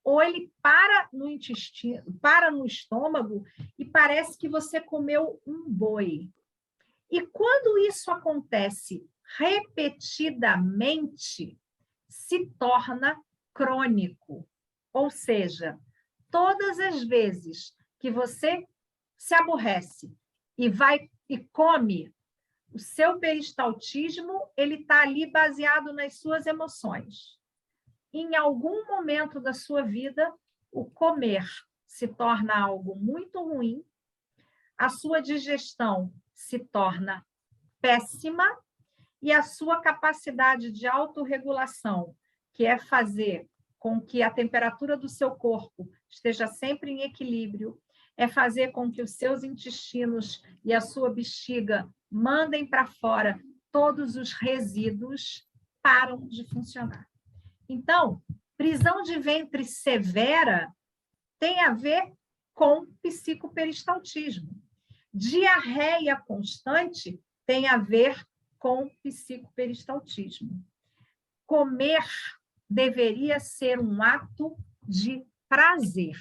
ou ele para no intestino, para no estômago e parece que você comeu um boi. E quando isso acontece repetidamente, se torna crônico. Ou seja, todas as vezes que você se aborrece e vai e come, o seu peristaltismo ele está ali baseado nas suas emoções. Em algum momento da sua vida, o comer se torna algo muito ruim, a sua digestão se torna péssima e a sua capacidade de autorregulação, que é fazer com que a temperatura do seu corpo esteja sempre em equilíbrio, é fazer com que os seus intestinos e a sua bexiga mandem para fora todos os resíduos, param de funcionar. Então, prisão de ventre severa tem a ver com psicoperistaltismo. Diarreia constante tem a ver com psicoperistaltismo. Comer deveria ser um ato de prazer,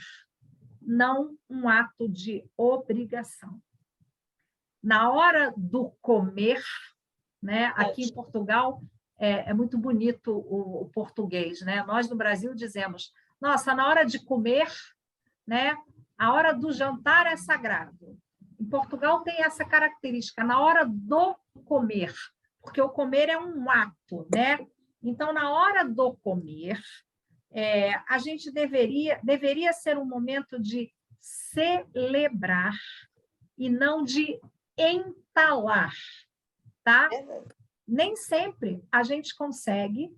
não um ato de obrigação. Na hora do comer, né, aqui em Portugal, é muito bonito o português, né? Nós no Brasil dizemos, nossa, na hora de comer, né, a hora do jantar é sagrado. Em Portugal tem essa característica, na hora do comer, porque o comer é um ato, né? Então, na hora do comer, a gente deveria ser um momento de celebrar e não de entalar, tá? Nem sempre a gente consegue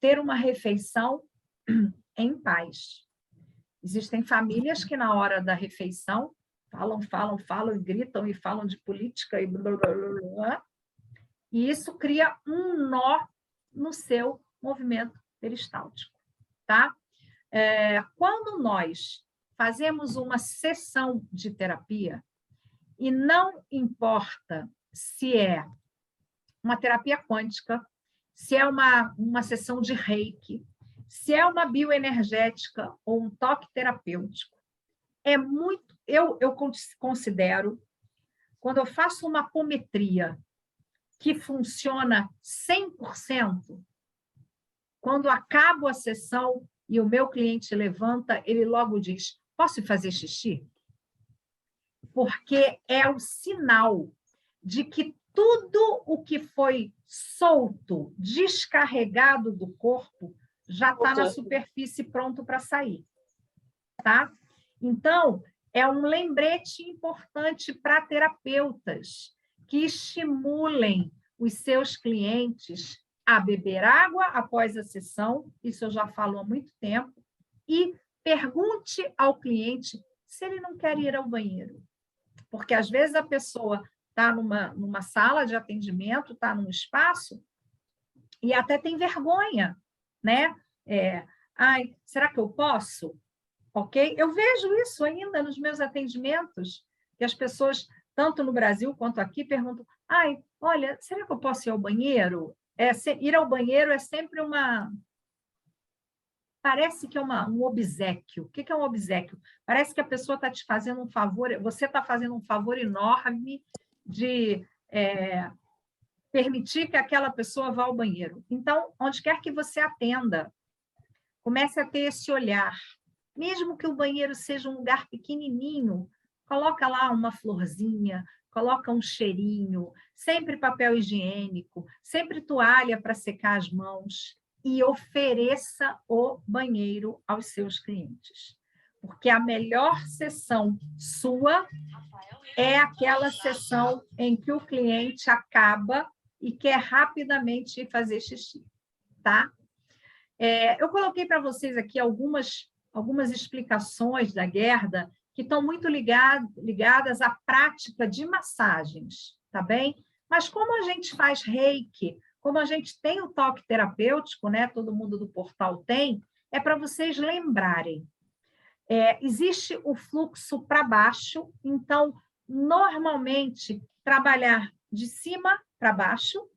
ter uma refeição em paz. Existem famílias que, na hora da refeição, falam, e gritam, e falam de política, e blá, blá, blá, blá, e isso cria um nó no seu movimento peristáltico, tá? Quando nós fazemos uma sessão de terapia, e não importa se é uma terapia quântica, se é uma sessão de reiki, se é uma bioenergética ou um toque terapêutico, eu considero, quando eu faço uma apometria que funciona 100%, quando acabo a sessão e o meu cliente levanta, ele logo diz, posso fazer xixi? Porque é o sinal de que tudo o que foi solto, descarregado do corpo, já está na superfície pronto para sair. Tá? Então, é um lembrete importante para terapeutas que estimulem os seus clientes a beber água após a sessão, isso eu já falo há muito tempo, e pergunte ao cliente se ele não quer ir ao banheiro. Porque, às vezes, a pessoa está numa sala de atendimento, está num espaço, e até tem vergonha, né? Será que eu posso? Ok? Eu vejo isso ainda nos meus atendimentos, que as pessoas tanto no Brasil quanto aqui, perguntam: ai, olha, será que eu posso ir ao banheiro? Ir ao banheiro é sempre parece que é um obséquio. O que é um obséquio? Parece que a pessoa está te fazendo um favor, você está fazendo um favor enorme de permitir que aquela pessoa vá ao banheiro. Então, onde quer que você atenda, comece a ter esse olhar. Mesmo que o banheiro seja um lugar pequenininho, coloca lá uma florzinha, coloca um cheirinho, sempre papel higiênico, sempre toalha para secar as mãos e ofereça o banheiro aos seus clientes. Porque a melhor sessão sua é aquela sessão em que o cliente acaba e quer rapidamente ir fazer xixi, tá? Eu coloquei para vocês aqui algumas explicações da Gerda que estão muito ligadas à prática de massagens, tá bem? Mas como a gente faz reiki, como a gente tem o toque terapêutico, né? Todo mundo do portal tem, é para vocês lembrarem. Existe o fluxo para baixo, então, normalmente, trabalhar de cima para baixo,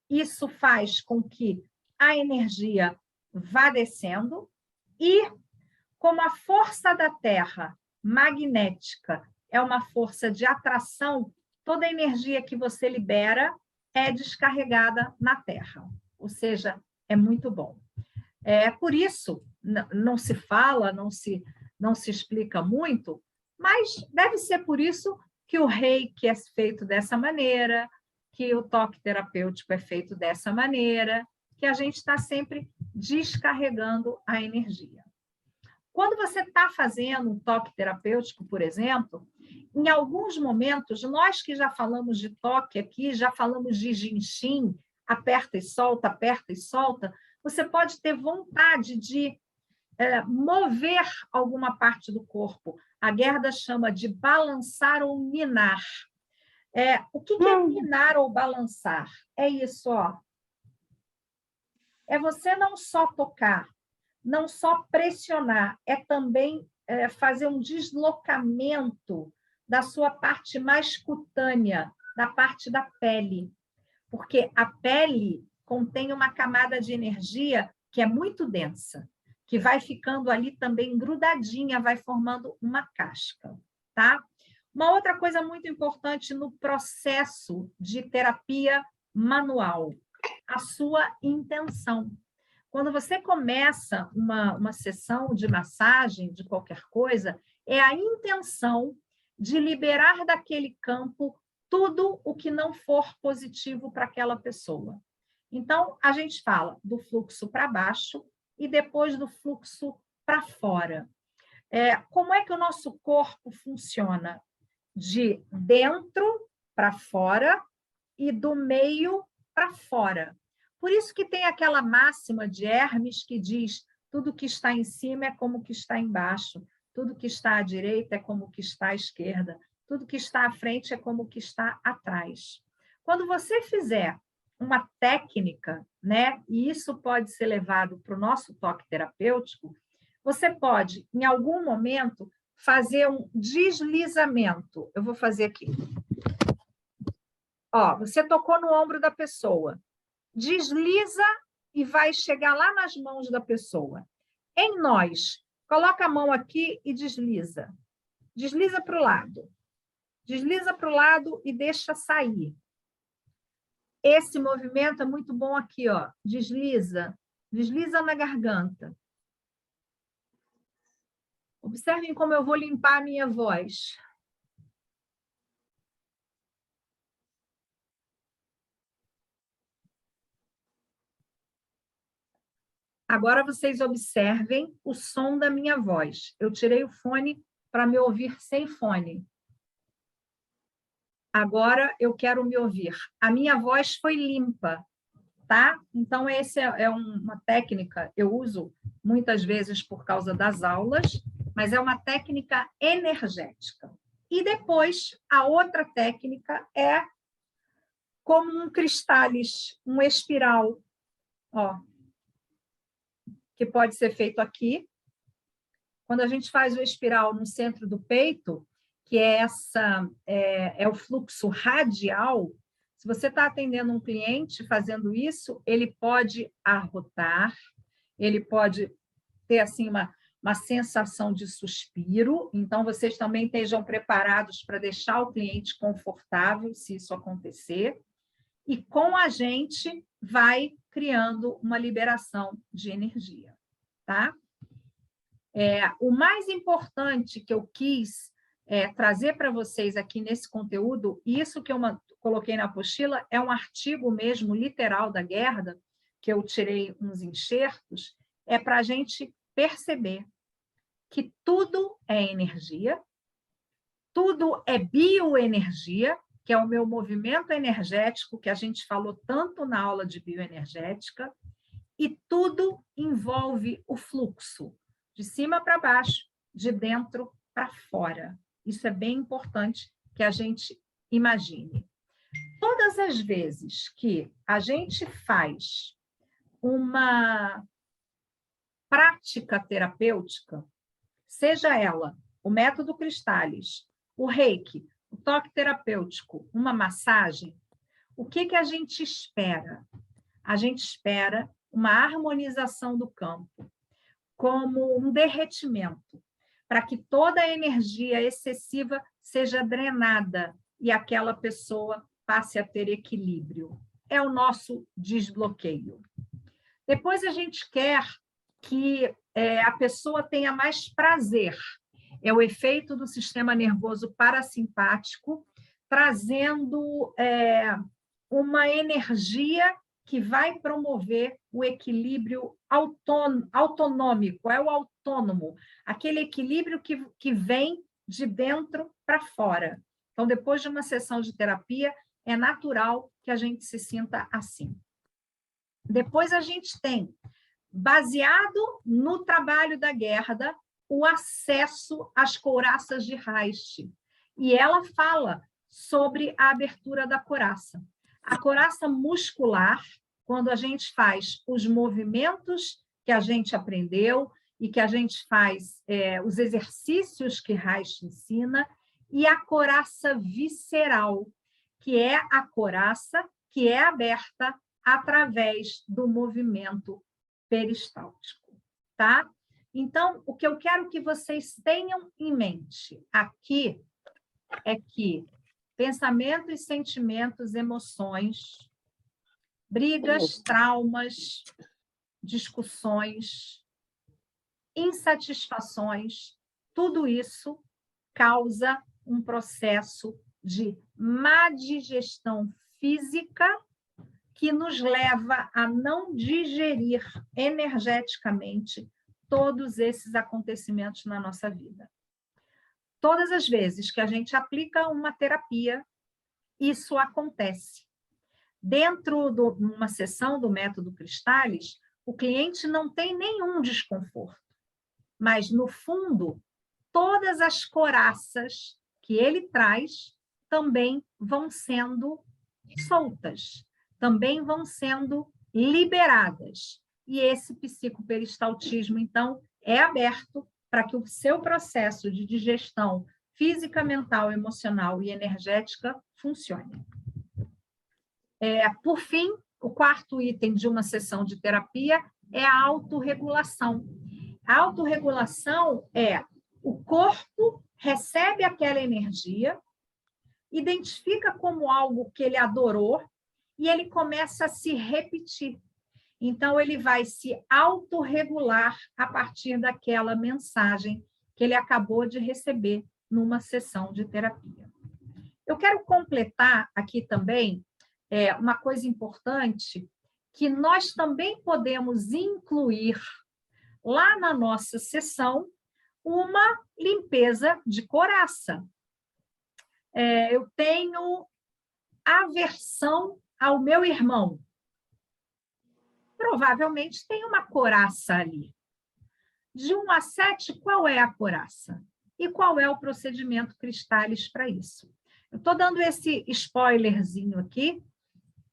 isso faz com que a energia vá descendo e, como a força da Terra magnética é uma força de atração, toda a energia que você libera é descarregada na Terra, ou seja, é muito bom. Por isso, não se fala, não se explica muito, mas deve ser por isso que o reiki é feito dessa maneira, que o toque terapêutico é feito dessa maneira, que a gente está sempre descarregando a energia. Quando você está fazendo um toque terapêutico, por exemplo, em alguns momentos, nós que já falamos de toque aqui, já falamos de jinshin, aperta e solta, você pode ter vontade de mover alguma parte do corpo. A Gerda chama de balançar ou ninar. O que é ninar ou balançar? É isso, ó. É você não só tocar, não só pressionar, é também fazer um deslocamento da sua parte mais cutânea, da parte da pele. Porque a pele contém uma camada de energia que é muito densa, que vai ficando ali também grudadinha, vai formando uma casca, tá? Uma outra coisa muito importante no processo de terapia manual, a sua intenção. Quando você começa uma sessão de massagem, de qualquer coisa, é a intenção de liberar daquele campo tudo o que não for positivo para aquela pessoa. Então, a gente fala do fluxo para baixo e depois do fluxo para fora. Como é que o nosso corpo funciona? De dentro para fora e do meio para fora. Por isso que tem aquela máxima de Hermes que diz: tudo que está em cima é como que está embaixo, tudo que está à direita é como que está à esquerda, tudo que está à frente é como que está atrás. Quando você fizer uma técnica, né, e isso pode ser levado para o nosso toque terapêutico, você pode, em algum momento, fazer um deslizamento. Eu vou fazer aqui. Ó, você tocou no ombro da pessoa. Desliza e vai chegar lá nas mãos da pessoa. Em nós, coloca a mão aqui e desliza. Desliza para o lado. Desliza para o lado e deixa sair. Esse movimento é muito bom aqui, ó. Desliza. Desliza na garganta. Observem como eu vou limpar a minha voz. Agora vocês observem o som da minha voz. Eu tirei o fone para me ouvir sem fone. Agora eu quero me ouvir. A minha voz foi limpa, tá? Então, essa é uma técnica, eu uso muitas vezes por causa das aulas, mas é uma técnica energética. E depois, a outra técnica é como um cristalis, um espiral, ó, que pode ser feito aqui. Quando a gente faz o espiral no centro do peito, que é o fluxo radial. Se você está atendendo um cliente fazendo isso, ele pode arrotar, ele pode ter assim uma sensação de suspiro, então vocês também estejam preparados para deixar o cliente confortável, se isso acontecer, e com a gente vai criando uma liberação de energia, tá? O mais importante que eu quis trazer para vocês aqui nesse conteúdo, isso que eu coloquei na apostila, é um artigo mesmo, literal da Gerda, que eu tirei uns enxertos, é para a gente perceber que tudo é energia, tudo é bioenergia, que é o meu movimento energético, que a gente falou tanto na aula de bioenergética, e tudo envolve o fluxo, de cima para baixo, de dentro para fora. Isso é bem importante que a gente imagine. Todas as vezes que a gente faz uma prática terapêutica, seja ela o método Cristális, o Reiki, o toque terapêutico, uma massagem, o que a gente espera? A gente espera uma harmonização do campo, como um derretimento, para que toda a energia excessiva seja drenada e aquela pessoa passe a ter equilíbrio. É o nosso desbloqueio. Depois a gente quer que a pessoa tenha mais prazer. É o efeito do sistema nervoso parasimpático, trazendo uma energia que vai promover o equilíbrio autonômico, é o autônomo, aquele equilíbrio que vem de dentro para fora. Então, depois de uma sessão de terapia, é natural que a gente se sinta assim. Depois a gente tem, baseado no trabalho da Gerda, o acesso às couraças de Reich. E ela fala sobre a abertura da couraça. A couraça muscular, quando a gente faz os movimentos que a gente aprendeu e que a gente faz os exercícios que Reich ensina, e a couraça visceral, que é a couraça que é aberta através do movimento peristáltico, tá? Então, o que eu quero que vocês tenham em mente aqui é que pensamentos, sentimentos, emoções, brigas, traumas, discussões, insatisfações, tudo isso causa um processo de má digestão física que nos leva a não digerir energeticamente todos esses acontecimentos na nossa vida. Todas as vezes que a gente aplica uma terapia, isso acontece. Dentro de uma sessão do método Cristális, o cliente não tem nenhum desconforto, mas, no fundo, todas as couraças que ele traz também vão sendo soltas, também vão sendo liberadas. E esse psicoperistaltismo, então, é aberto para que o seu processo de digestão física, mental, emocional e energética funcione. Por fim, o quarto item de uma sessão de terapia é a autorregulação. A autorregulação é o corpo recebe aquela energia, identifica como algo que ele adorou e ele começa a se repetir. Então, ele vai se autorregular a partir daquela mensagem que ele acabou de receber numa sessão de terapia. Eu quero completar aqui também uma coisa importante, que nós também podemos incluir lá na nossa sessão uma limpeza de couraça. Eu tenho aversão ao meu irmão. Provavelmente tem uma couraça ali. De 1 a 7, qual é a couraça? E qual é o procedimento Cristális para isso? Eu estou dando esse spoilerzinho aqui,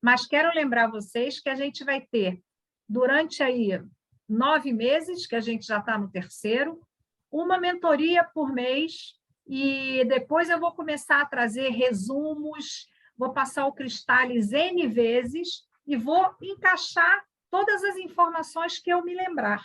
mas quero lembrar vocês que a gente vai ter, durante aí 9 meses, que a gente já está no terceiro, uma mentoria por mês e depois eu vou começar a trazer resumos, vou passar o Cristales N vezes e vou encaixar todas as informações que eu me lembrar.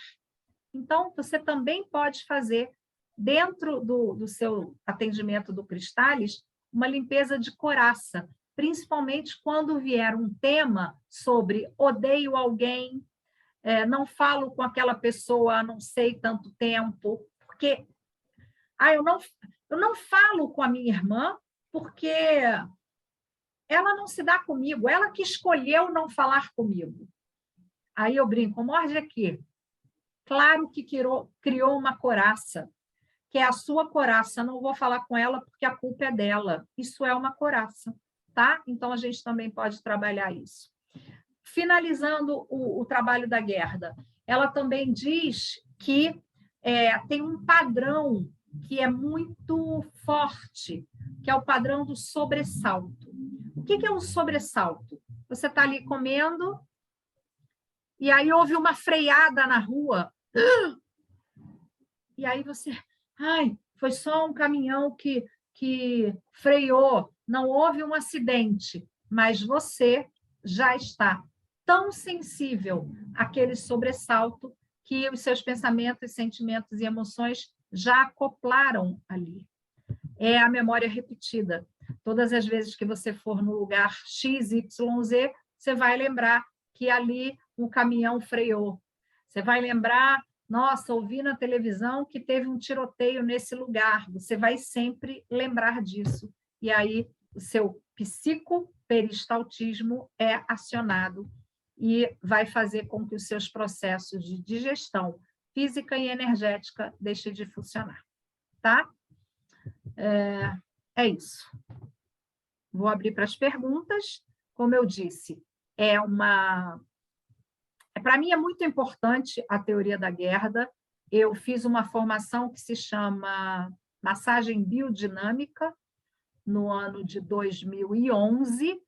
Então, você também pode fazer, dentro do seu atendimento do Cristales, uma limpeza de coraça, principalmente quando vier um tema sobre odeio alguém, não falo com aquela pessoa há não sei tanto tempo, porque eu não falo com a minha irmã porque ela não se dá comigo, ela que escolheu não falar comigo. Aí eu brinco, morde aqui. Claro que criou uma coraça, que é a sua coraça, não vou falar com ela porque a culpa é dela. Isso é uma coraça, tá? Então, a gente também pode trabalhar isso. Finalizando o trabalho da Gerda, ela também diz que tem um padrão que é muito forte, que é o padrão do sobressalto. O que é um sobressalto? Você está ali comendo, e aí houve uma freada na rua, e aí você... Ai, foi só um caminhão que freou, não houve um acidente, mas você já está tão sensível àquele sobressalto que os seus pensamentos, sentimentos e emoções já acoplaram ali. É a memória repetida. Todas as vezes que você for no lugar X, Y, Z, você vai lembrar que ali um caminhão freou. Você vai lembrar, nossa, ouvi na televisão que teve um tiroteio nesse lugar. Você vai sempre lembrar disso. E aí o seu psicoperistaltismo é acionado e vai fazer com que os seus processos de digestão física e energética deixem de funcionar. Tá? É isso. Vou abrir para as perguntas. Como eu disse, para mim é muito importante a teoria da Gerda. Eu fiz uma formação que se chama Massagem Biodinâmica no ano de 2011,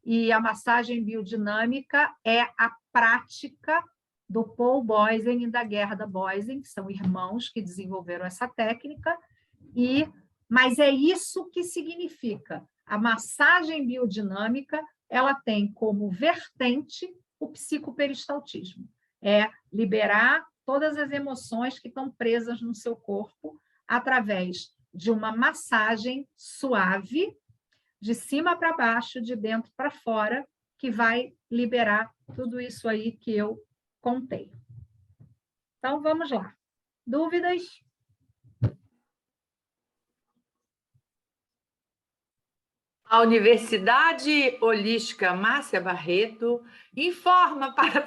e a massagem biodinâmica é a prática do Paul Boysen e da Gerda Boysen, que são irmãos que desenvolveram essa técnica, mas é isso que significa. A massagem biodinâmica, ela tem como vertente o psicoperistaltismo. É liberar todas as emoções que estão presas no seu corpo através de uma massagem suave, de cima para baixo, de dentro para fora, que vai liberar tudo isso aí que eu contei. Então, vamos lá. Dúvidas? A Universidade Holística Márcia Barreto informa para...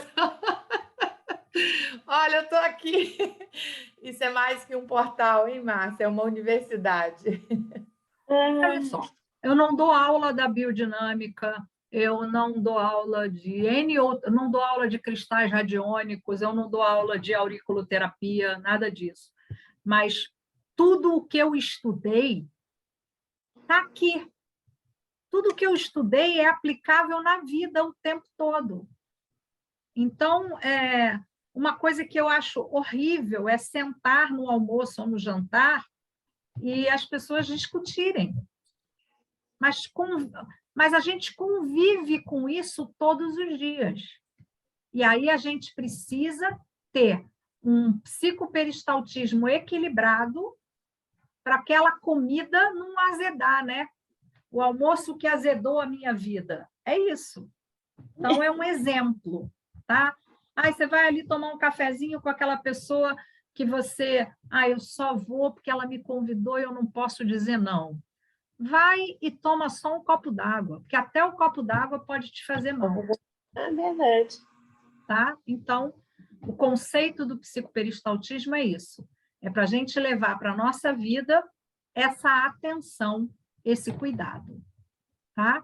Olha, eu estou aqui. Isso é mais que um portal, hein, Márcia? É uma universidade. Olha só, eu não dou aula da biodinâmica, eu não dou aula de não dou aula de cristais radiônicos, eu não dou aula de auriculoterapia, nada disso. Mas tudo o que eu estudei está aqui. Tudo o que eu estudei é aplicável na vida o tempo todo. Então, uma coisa que eu acho horrível é sentar no almoço ou no jantar e as pessoas discutirem. Mas a gente convive com isso todos os dias. E aí a gente precisa ter um psicoperistaltismo equilibrado para aquela comida não azedar, né? O almoço que azedou a minha vida. É isso. Então, é um exemplo, tá? Aí você vai ali tomar um cafezinho com aquela pessoa que você... eu só vou porque ela me convidou e eu não posso dizer não. Vai e toma só um copo d'água, porque até o copo d'água pode te fazer mal. É verdade. Tá? Então, o conceito do psicoperistaltismo é isso. É para a gente levar para a nossa vida essa atenção, esse cuidado. Tá?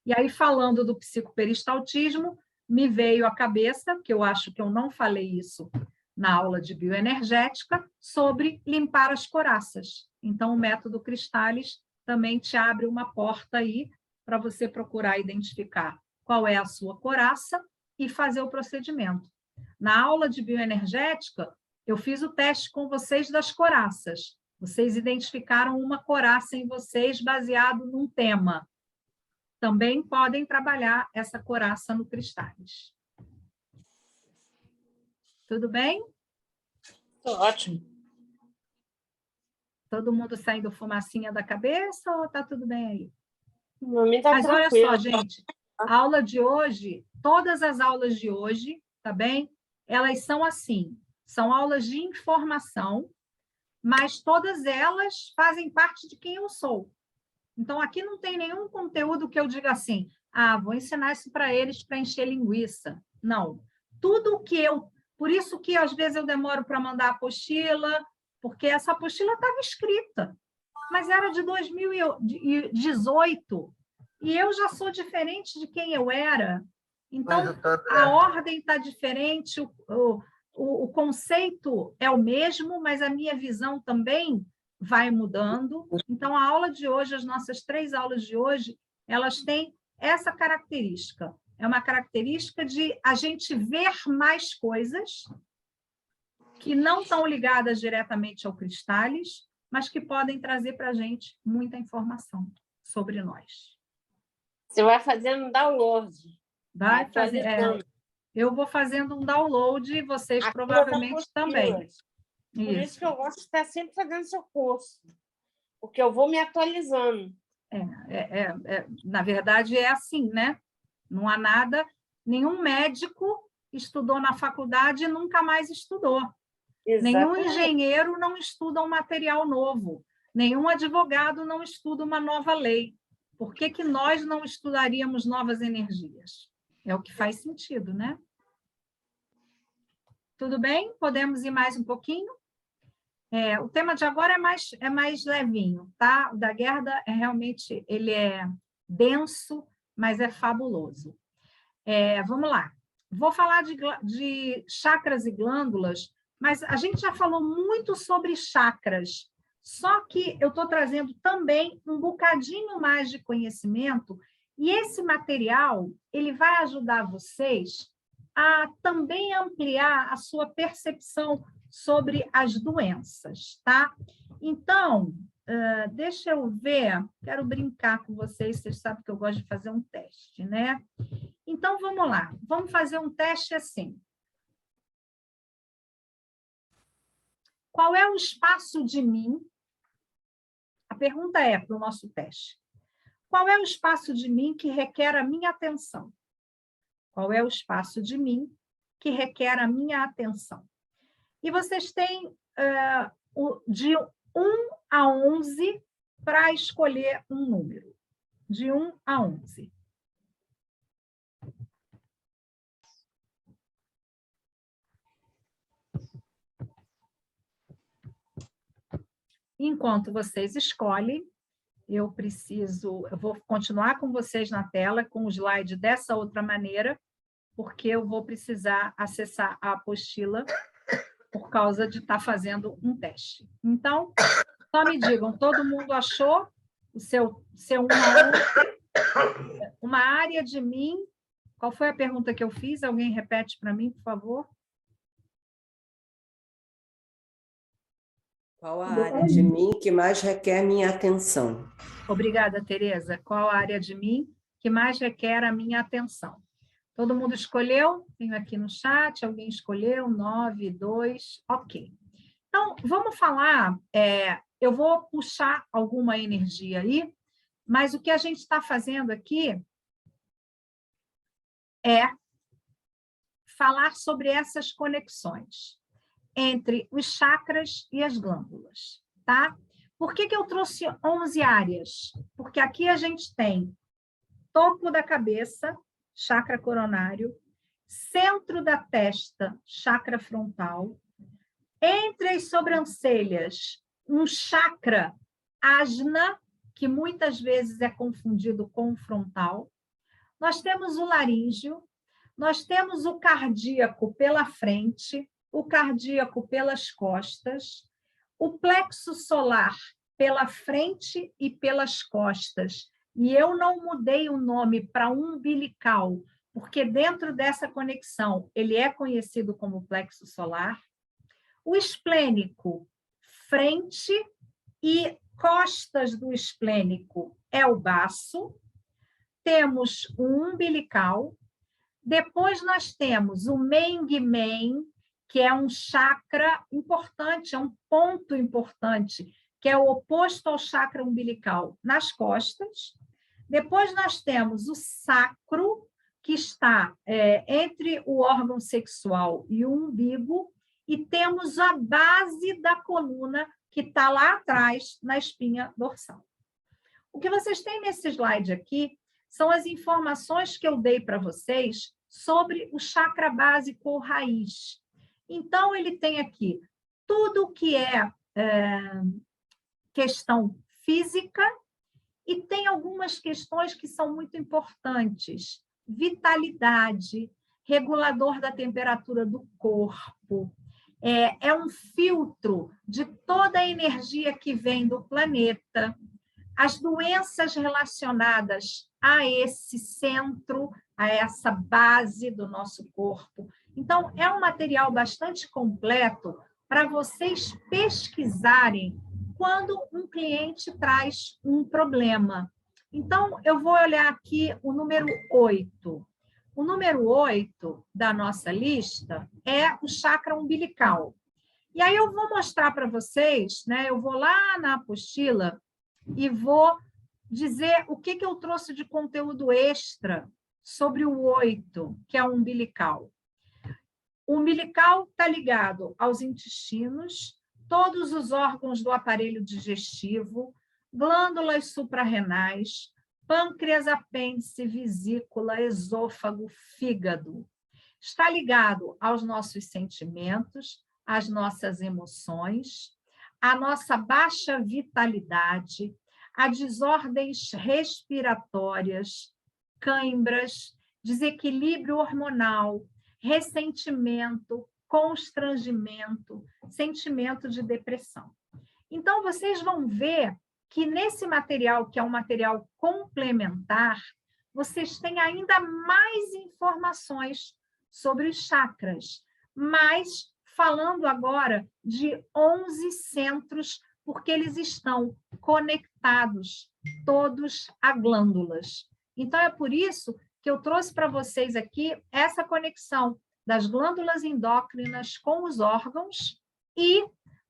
E aí, falando do psicoperistaltismo, me veio à cabeça, que eu acho que eu não falei isso na aula de bioenergética, sobre limpar as coraças. Então, o método Cristales também te abre uma porta aí para você procurar identificar qual é a sua coraça e fazer o procedimento. Na aula de bioenergética, eu fiz o teste com vocês das coraças. Vocês identificaram uma coraça em vocês baseado num tema. Também podem trabalhar essa coraça no Cristais. Tudo bem? Ótimo. Todo mundo saindo fumacinha da cabeça ou está tudo bem aí? Para mim tá Mas olha tranquilo. só, gente, a aula de hoje, todas as aulas de hoje, tá bem? Elas são assim, são aulas de informação, mas todas elas fazem parte de quem eu sou. Então, aqui não tem nenhum conteúdo que eu diga assim, vou ensinar isso para eles para encher linguiça. Não. Tudo o que eu... Por isso que, às vezes, eu demoro para mandar a apostila, porque essa apostila estava escrita, mas era de 2018, e eu já sou diferente de quem eu era. Então, a ordem está diferente, o conceito é o mesmo, mas a minha visão também vai mudando. Então, a aula de hoje, as nossas 3 aulas de hoje, elas têm essa característica. É uma característica de a gente ver mais coisas que não estão ligadas diretamente ao Cristais, mas que podem trazer para a gente muita informação sobre nós. Você vai fazendo download. Vai fazer, eu vou fazendo um download e vocês provavelmente também. Por isso que eu gosto de estar sempre fazendo seu curso, porque eu vou me atualizando. Na verdade, é assim, né? Não há nada, nenhum médico estudou na faculdade e nunca mais estudou. Nenhum engenheiro não estuda um material novo, nenhum advogado não estuda uma nova lei. Por que que nós não estudaríamos novas energias? É o que faz sentido, né? Tudo bem? Podemos ir mais um pouquinho? O tema de agora é mais levinho, tá? O da Gerda realmente ele é denso, mas é fabuloso. Vamos lá. Vou falar de chakras e glândulas, mas a gente já falou muito sobre chakras, só que eu estou trazendo também um bocadinho mais de conhecimento, e esse material ele vai ajudar vocês a também ampliar a sua percepção sobre as doenças, tá? Então, deixa eu ver, quero brincar com vocês sabem que eu gosto de fazer um teste, né? Então, vamos lá, vamos fazer um teste assim. Qual é o espaço de mim? A pergunta é para o nosso teste. Qual é o espaço de mim que requer a minha atenção? Qual é o espaço de mim que requer a minha atenção? E vocês têm de 1 a 11 para escolher um número. De 1 a 11. Enquanto vocês escolhem, eu vou continuar com vocês na tela, com o slide dessa outra maneira, porque eu vou precisar acessar a apostila por causa de estar fazendo um teste. Então, só me digam, todo mundo achou o seu 1 a 11? Uma área de mim, qual foi a pergunta que eu fiz? Alguém repete para mim, por favor? Qual a área de mim que mais requer minha atenção? Obrigada, Tereza. Qual a área de mim que mais requer a minha atenção? Todo mundo escolheu? Tenho aqui no chat, alguém escolheu? 9, 2, ok. Então, vamos falar, eu vou puxar alguma energia aí, mas o que a gente está fazendo aqui é falar sobre essas conexões entre os chakras e as glândulas, tá? Por que que eu trouxe 11 áreas? Porque aqui a gente tem topo da cabeça, chakra coronário, centro da testa, chakra frontal, entre as sobrancelhas, um chakra ajna, que muitas vezes é confundido com o frontal. Nós temos o laríngeo, nós temos o cardíaco pela frente, o cardíaco pelas costas, o plexo solar pela frente e pelas costas. E eu não mudei o nome para umbilical, porque dentro dessa conexão ele é conhecido como plexo solar. O esplênico, frente e costas do esplênico é o baço, temos o umbilical, depois nós temos o Meng-Men, que é um chakra importante, é um ponto importante, que é o oposto ao chakra umbilical, nas costas. Depois nós temos o sacro, que está entre o órgão sexual e o umbigo, e temos a base da coluna, que está lá atrás, na espinha dorsal. O que vocês têm nesse slide aqui são as informações que eu dei para vocês sobre o chakra básico ou raiz. Então, ele tem aqui tudo o que é questão física e tem algumas questões que são muito importantes. Vitalidade, regulador da temperatura do corpo, é um filtro de toda a energia que vem do planeta, as doenças relacionadas a esse centro, a essa base do nosso corpo. Então, é um material bastante completo para vocês pesquisarem quando um cliente traz um problema. Então, eu vou olhar aqui o número 8. O número 8 da nossa lista é o chakra umbilical. E aí eu vou mostrar para vocês, né? Eu vou lá na apostila e vou dizer o que eu trouxe de conteúdo extra sobre o 8, que é o umbilical. O umbilical está ligado aos intestinos, todos os órgãos do aparelho digestivo, glândulas suprarrenais, pâncreas, apêndice, vesícula, esôfago, fígado. Está ligado aos nossos sentimentos, às nossas emoções, à nossa baixa vitalidade, a desordens respiratórias, cãibras, desequilíbrio hormonal, ressentimento, constrangimento, sentimento de depressão. Então, vocês vão ver que nesse material, que é um material complementar, vocês têm ainda mais informações sobre os chakras, mas falando agora de 11 centros, porque eles estão conectados todos a glândulas. Então, é por isso que eu trouxe para vocês aqui essa conexão das glândulas endócrinas com os órgãos e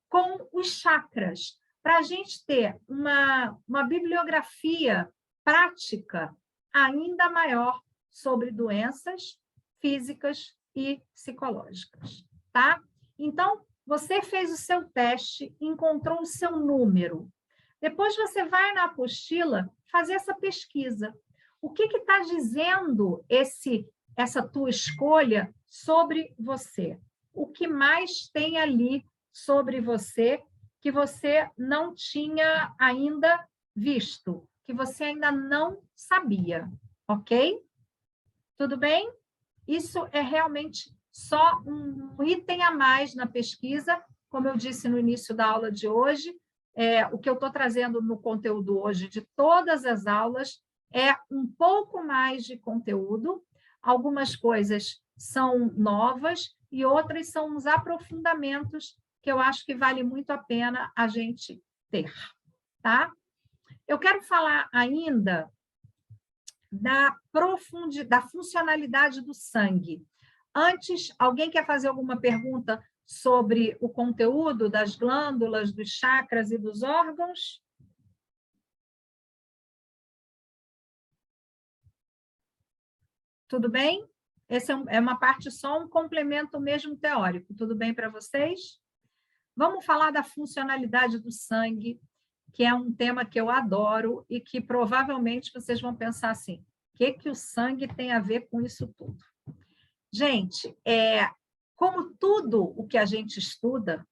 com os chakras, para a gente ter uma bibliografia prática ainda maior sobre doenças físicas e psicológicas, tá? Então, você fez o seu teste, encontrou o seu número. Depois você vai na apostila fazer essa pesquisa. O que está dizendo essa tua escolha sobre você? O que mais tem ali sobre você que você não tinha ainda visto, que você ainda não sabia, ok? Tudo bem? Isso é realmente só um item a mais na pesquisa, como eu disse no início da aula de hoje, o que eu estou trazendo no conteúdo hoje de todas as aulas é um pouco mais de conteúdo, algumas coisas são novas e outras são uns aprofundamentos que eu acho que vale muito a pena a gente ter, tá? Eu quero falar ainda da funcionalidade do sangue. Antes, alguém quer fazer alguma pergunta sobre o conteúdo das glândulas, dos chakras e dos órgãos? Tudo bem? Essa é uma parte só, um complemento mesmo teórico. Tudo bem para vocês? Vamos falar da funcionalidade do sangue, que é um tema que eu adoro e que provavelmente vocês vão pensar assim, o que o sangue tem a ver com isso tudo? Gente, como tudo o que a gente estuda,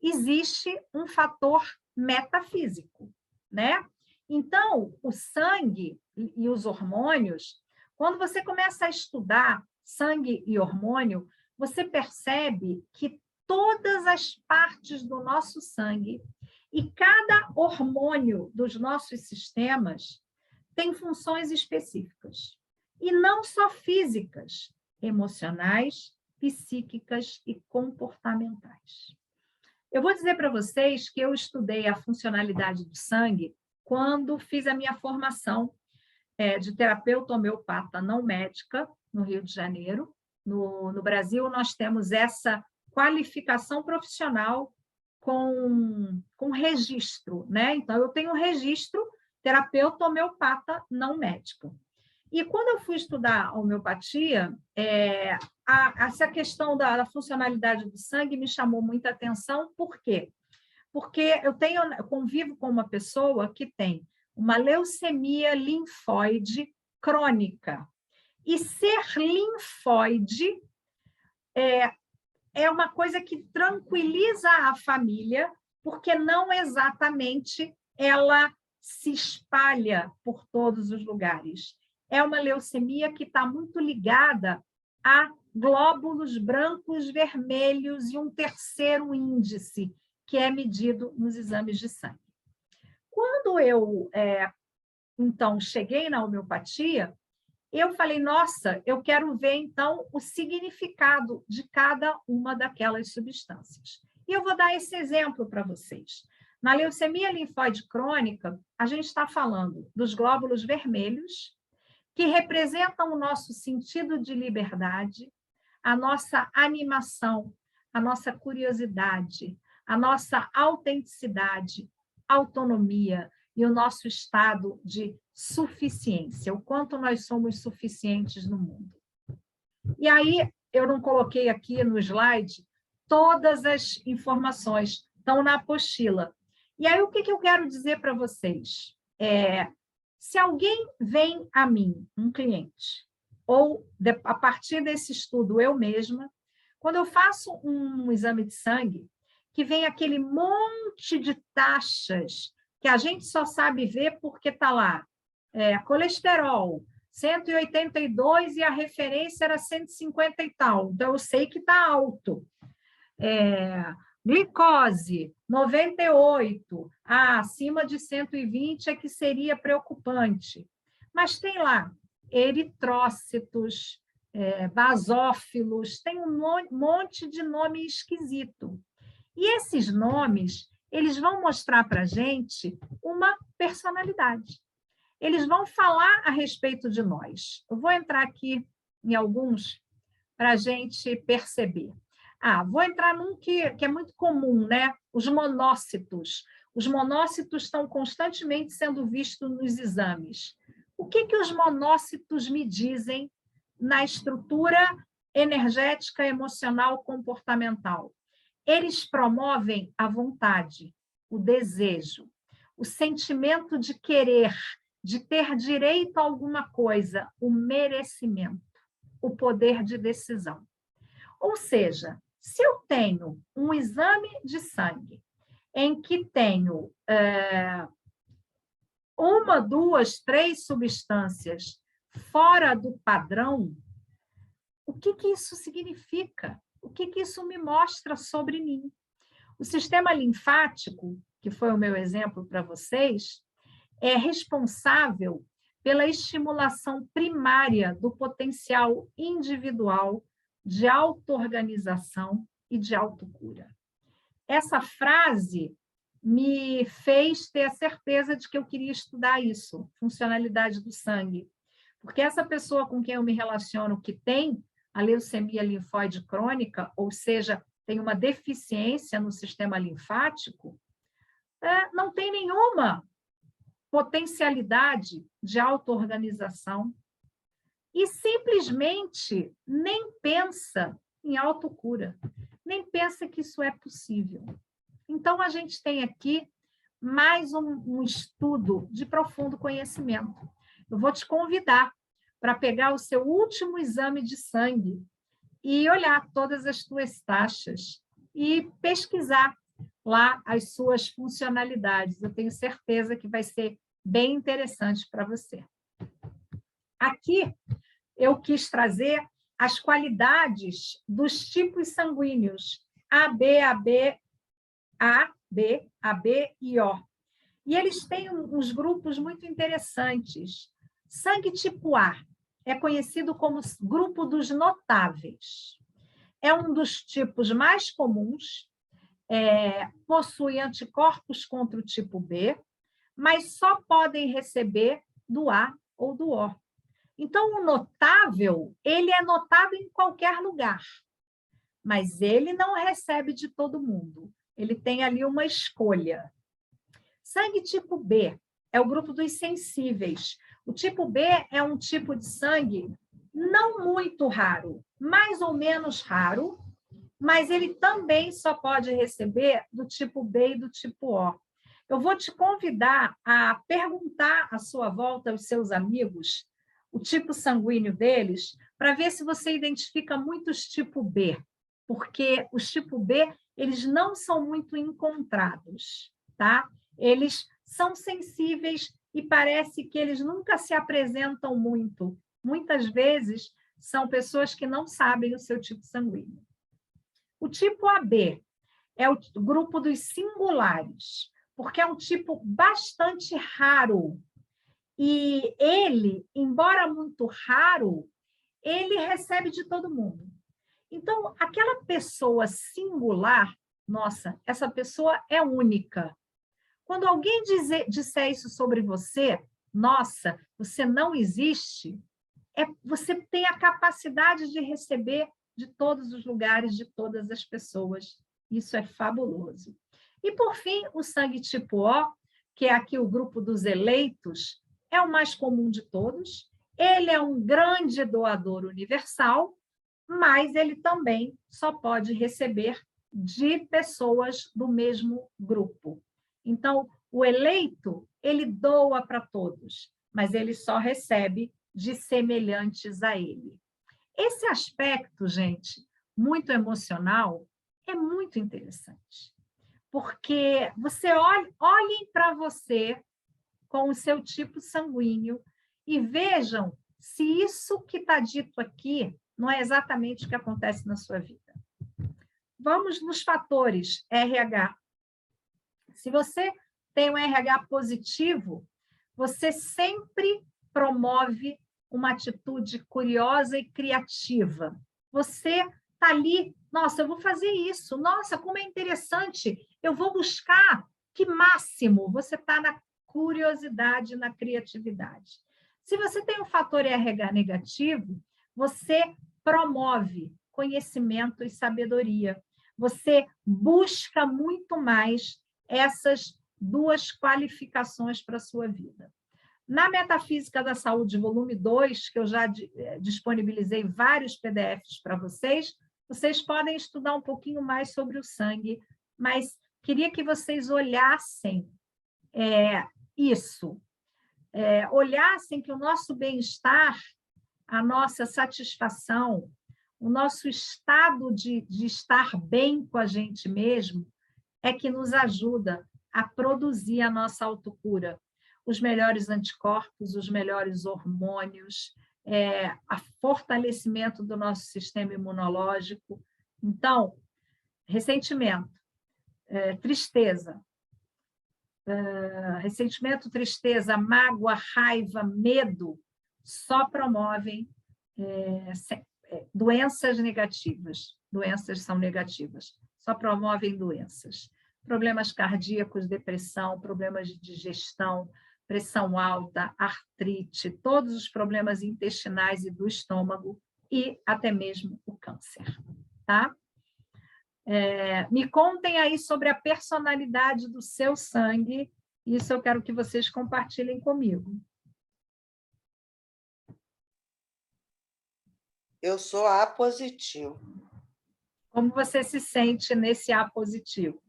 existe um fator metafísico, né? Então, o sangue e os hormônios, quando você começa a estudar sangue e hormônio, você percebe que todas as partes do nosso sangue e cada hormônio dos nossos sistemas tem funções específicas. E não só físicas, emocionais, psíquicas e comportamentais. Eu vou dizer para vocês que eu estudei a funcionalidade do sangue quando fiz a minha formação de terapeuta homeopata não médica no Rio de Janeiro. No Brasil, nós temos essa qualificação profissional com registro, né? Então, eu tenho um registro terapeuta homeopata não médica. E quando eu fui estudar a homeopatia, essa questão da funcionalidade do sangue me chamou muita atenção. Por quê? Porque eu convivo com uma pessoa que tem uma leucemia linfóide crônica. E ser linfóide é uma coisa que tranquiliza a família, porque não exatamente ela se espalha por todos os lugares. É uma leucemia que está muito ligada a glóbulos brancos, vermelhos e um terceiro índice, que é medido nos exames de sangue. Quando eu, então, cheguei na homeopatia, eu falei, nossa, eu quero ver, então, o significado de cada uma daquelas substâncias. E eu vou dar esse exemplo para vocês. Na leucemia linfóide crônica, a gente está falando dos glóbulos vermelhos, que representam o nosso sentido de liberdade, a nossa animação, a nossa curiosidade, a nossa autenticidade, autonomia e o nosso estado de suficiência, o quanto nós somos suficientes no mundo. E aí, eu não coloquei aqui no slide todas as informações, estão na apostila. E aí, o que eu quero dizer para vocês? Se alguém vem a mim, um cliente, ou a partir desse estudo eu mesma, quando eu faço um exame de sangue, que vem aquele monte de taxas que a gente só sabe ver porque está lá, colesterol, 182 e a referência era 150 e tal, então eu sei que está alto. Glicose, 98, acima de 120 é que seria preocupante. Mas tem lá eritrócitos, basófilos, tem um monte de nome esquisito. E esses nomes, eles vão mostrar para a gente uma personalidade. Eles vão falar a respeito de nós. Eu vou entrar aqui em alguns para a gente perceber. Vou entrar num que é muito comum, né? Os monócitos. Os monócitos estão constantemente sendo vistos nos exames. O que os monócitos me dizem na estrutura energética, emocional, comportamental? Eles promovem a vontade, o desejo, o sentimento de querer, de ter direito a alguma coisa, o merecimento, o poder de decisão. Ou seja, se eu tenho um exame de sangue em que tenho 1, 2, 3 substâncias fora do padrão, o que isso significa? O que isso me mostra sobre mim? O sistema linfático, que foi o meu exemplo para vocês, é responsável pela estimulação primária do potencial individual de auto-organização e de autocura. Essa frase me fez ter a certeza de que eu queria estudar isso, funcionalidade do sangue. Porque essa pessoa com quem eu me relaciono que tem a leucemia linfóide crônica, ou seja, tem uma deficiência no sistema linfático, não tem nenhuma potencialidade de auto-organização e simplesmente nem pensa em autocura, nem pensa que isso é possível. Então, a gente tem aqui mais um estudo de profundo conhecimento. Eu vou te convidar para pegar o seu último exame de sangue e olhar todas as suas taxas e pesquisar lá as suas funcionalidades. Eu tenho certeza que vai ser bem interessante para você. Aqui, eu quis trazer as qualidades dos tipos sanguíneos AB, AB, A, B, AB e O. E eles têm uns grupos muito interessantes. Sangue tipo A é conhecido como grupo dos notáveis. É um dos tipos mais comuns possuem anticorpos contra o tipo B, mas só podem receber do A ou do O. Então, o notável, ele é notável em qualquer lugar, mas ele não recebe de todo mundo. Ele tem ali uma escolha. Sangue tipo B é o grupo dos sensíveis. O tipo B é um tipo de sangue não muito raro, mais ou menos raro, mas ele também só pode receber do tipo B e do tipo O. Eu vou te convidar a perguntar à sua volta aos seus amigos o tipo sanguíneo deles, para ver se você identifica muitos tipo B, porque os tipo B, eles não são muito encontrados, tá? Eles são sensíveis e parece que eles nunca se apresentam muito. Muitas vezes são pessoas que não sabem o seu tipo sanguíneo. O tipo AB é o grupo dos singulares, porque é um tipo bastante raro. E ele, embora muito raro, ele recebe de todo mundo. Então, aquela pessoa singular, nossa, essa pessoa é única. Quando alguém disser isso sobre você, nossa, você não existe, você tem a capacidade de receber de todos os lugares, de todas as pessoas. Isso é fabuloso. E, por fim, o sangue tipo O, que é aqui o grupo dos eleitos, é o mais comum de todos. Ele é um grande doador universal, mas ele também só pode receber de pessoas do mesmo grupo. Então, o eleito, ele doa para todos, mas ele só recebe de semelhantes a ele. Esse aspecto, gente, muito emocional, é muito interessante, porque olhem para você com o seu tipo sanguíneo e vejam se isso que está dito aqui não é exatamente o que acontece na sua vida. Vamos nos fatores RH. Se você tem um RH positivo, você sempre promove uma atitude curiosa e criativa. Você está ali, nossa, eu vou fazer isso, nossa, como é interessante, eu vou buscar, que máximo, você está na curiosidade, na criatividade. Se você tem um fator RH negativo, você promove conhecimento e sabedoria. Você busca muito mais essas duas qualificações para a sua vida. Na Metafísica da Saúde, volume 2, que eu já disponibilizei vários PDFs para vocês, vocês podem estudar um pouquinho mais sobre o sangue, mas queria que vocês olhassem isso, olhassem que o nosso bem-estar, a nossa satisfação, o nosso estado de estar bem com a gente mesmo, é que nos ajuda a produzir a nossa autocura. Os melhores anticorpos, os melhores hormônios, o fortalecimento do nosso sistema imunológico. Então, ressentimento, tristeza, tristeza, mágoa, raiva, medo, só promovem doenças negativas. Doenças são negativas, só promovem doenças. Problemas cardíacos, depressão, problemas de digestão, pressão alta, artrite, todos os problemas intestinais e do estômago e até mesmo o câncer, tá? Me contem aí sobre a personalidade do seu sangue, isso eu quero que vocês compartilhem comigo. Eu sou A positivo. Como você se sente nesse A positivo?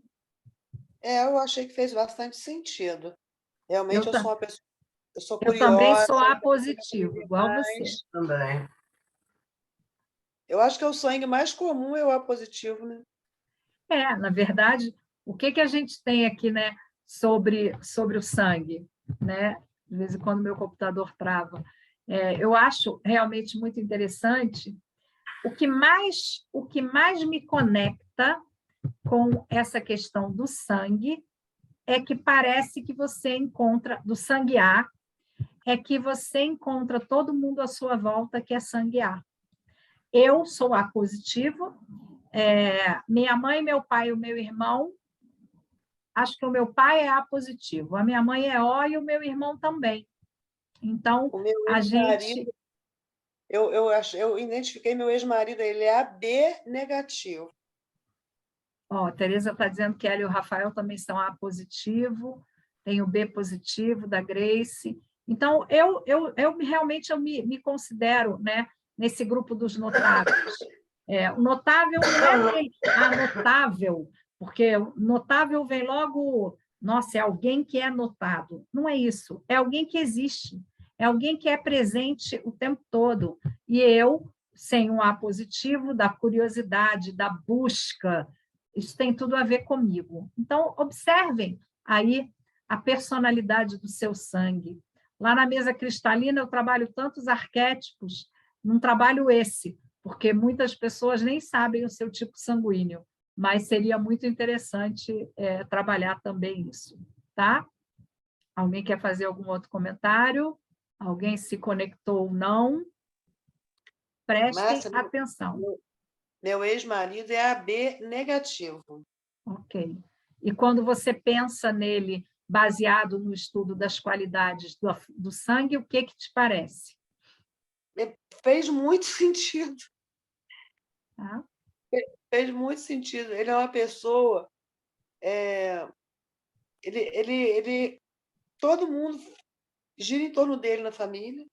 Eu achei que fez bastante sentido. Realmente, eu sou uma pessoa... Eu sou Eu curiosa. também sou A positivo, igual você. Também. Eu acho que é o sangue mais comum, é o A positivo, né? Na verdade, o que a gente tem aqui, né, sobre o sangue, né? De vez em quando meu computador trava. Eu acho realmente muito interessante. O que mais me conecta com essa questão do sangue é que parece que você encontra, do sangue A, é que você encontra todo mundo à sua volta que é sangue A. Eu sou A positivo, Minha mãe, meu pai e o meu irmão, acho que o meu pai é A positivo, a minha mãe é O e o meu irmão também. Então, O meu a ex-marido, gente... eu identifiquei meu ex-marido, ele é AB negativo. Ó, a Tereza está dizendo que ela e o Rafael também são A positivo, tem o B positivo da Grace. Então, eu realmente me considero, né, nesse grupo dos notáveis. O notável não é aquele notável, porque notável vem logo, nossa, é alguém que é notado. Não é isso, é alguém que existe, é alguém que é presente o tempo todo. E eu, sem um A positivo, da curiosidade, da busca, isso tem tudo a ver comigo. Então, observem aí a personalidade do seu sangue. Lá na mesa cristalina, eu trabalho tantos arquétipos, não trabalho esse, porque muitas pessoas nem sabem o seu tipo sanguíneo, mas seria muito interessante trabalhar também isso, tá? Alguém quer fazer algum outro comentário? Alguém se conectou ou não? Prestem Márcia, atenção. meu ex-marido é AB negativo. Ok. E quando você pensa nele, baseado no estudo das qualidades do sangue, o que te parece? Fez muito sentido. Tá? Fez muito sentido. Ele é uma pessoa... todo mundo gira em torno dele na família.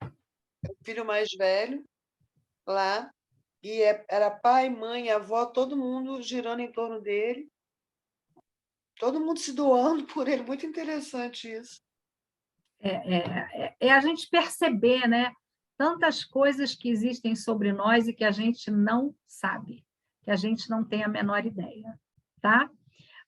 É o filho mais velho lá. E era pai, mãe, avó, todo mundo girando em torno dele. Todo mundo se doando por ele. Muito interessante isso. É a gente perceber, né, tantas coisas que existem sobre nós e que a gente não sabe, que a gente não tem a menor ideia, tá?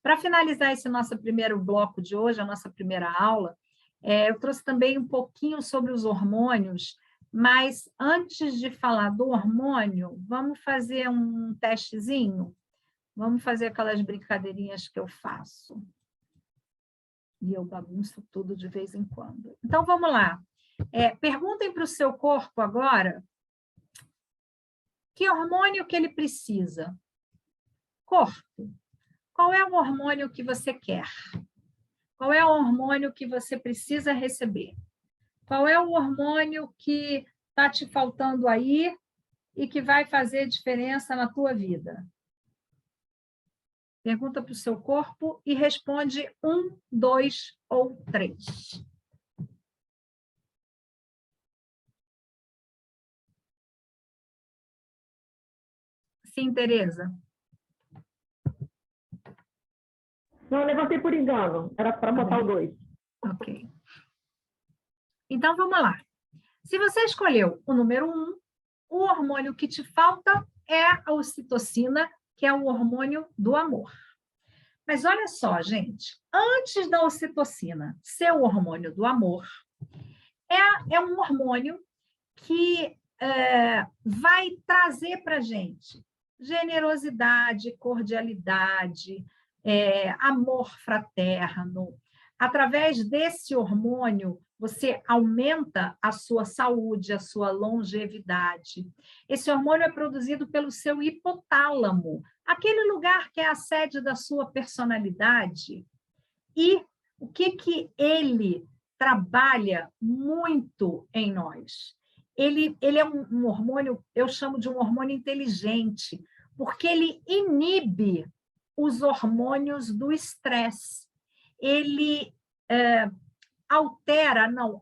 Para finalizar esse nosso primeiro bloco de hoje, a nossa primeira aula, eu trouxe também um pouquinho sobre os hormônios, mas antes de falar do hormônio, vamos fazer um testezinho? Vamos fazer aquelas brincadeirinhas que eu faço. E eu bagunço tudo de vez em quando. Então, vamos lá. Perguntem para o seu corpo agora que hormônio que ele precisa. Corpo, qual é o hormônio que você quer? Qual é o hormônio que você precisa receber? Qual é o hormônio que está te faltando aí e que vai fazer diferença na tua vida? Pergunta para o seu corpo e responde 1, 2 ou 3. Sim, Tereza? Não, eu levantei por engano. Era para botar o 2. Ok. Então, vamos lá. Se você escolheu o número 1, o hormônio que te falta é a ocitocina, que é o hormônio do amor. Mas olha só, gente, antes da ocitocina ser o hormônio do amor, é um hormônio que vai trazer para a gente generosidade, cordialidade, amor fraterno. Através desse hormônio, você aumenta a sua saúde, a sua longevidade. Esse hormônio é produzido pelo seu hipotálamo, aquele lugar que é a sede da sua personalidade. E o que ele trabalha muito em nós? Ele é um hormônio, eu chamo de um hormônio inteligente, porque ele inibe os hormônios do estresse. Ele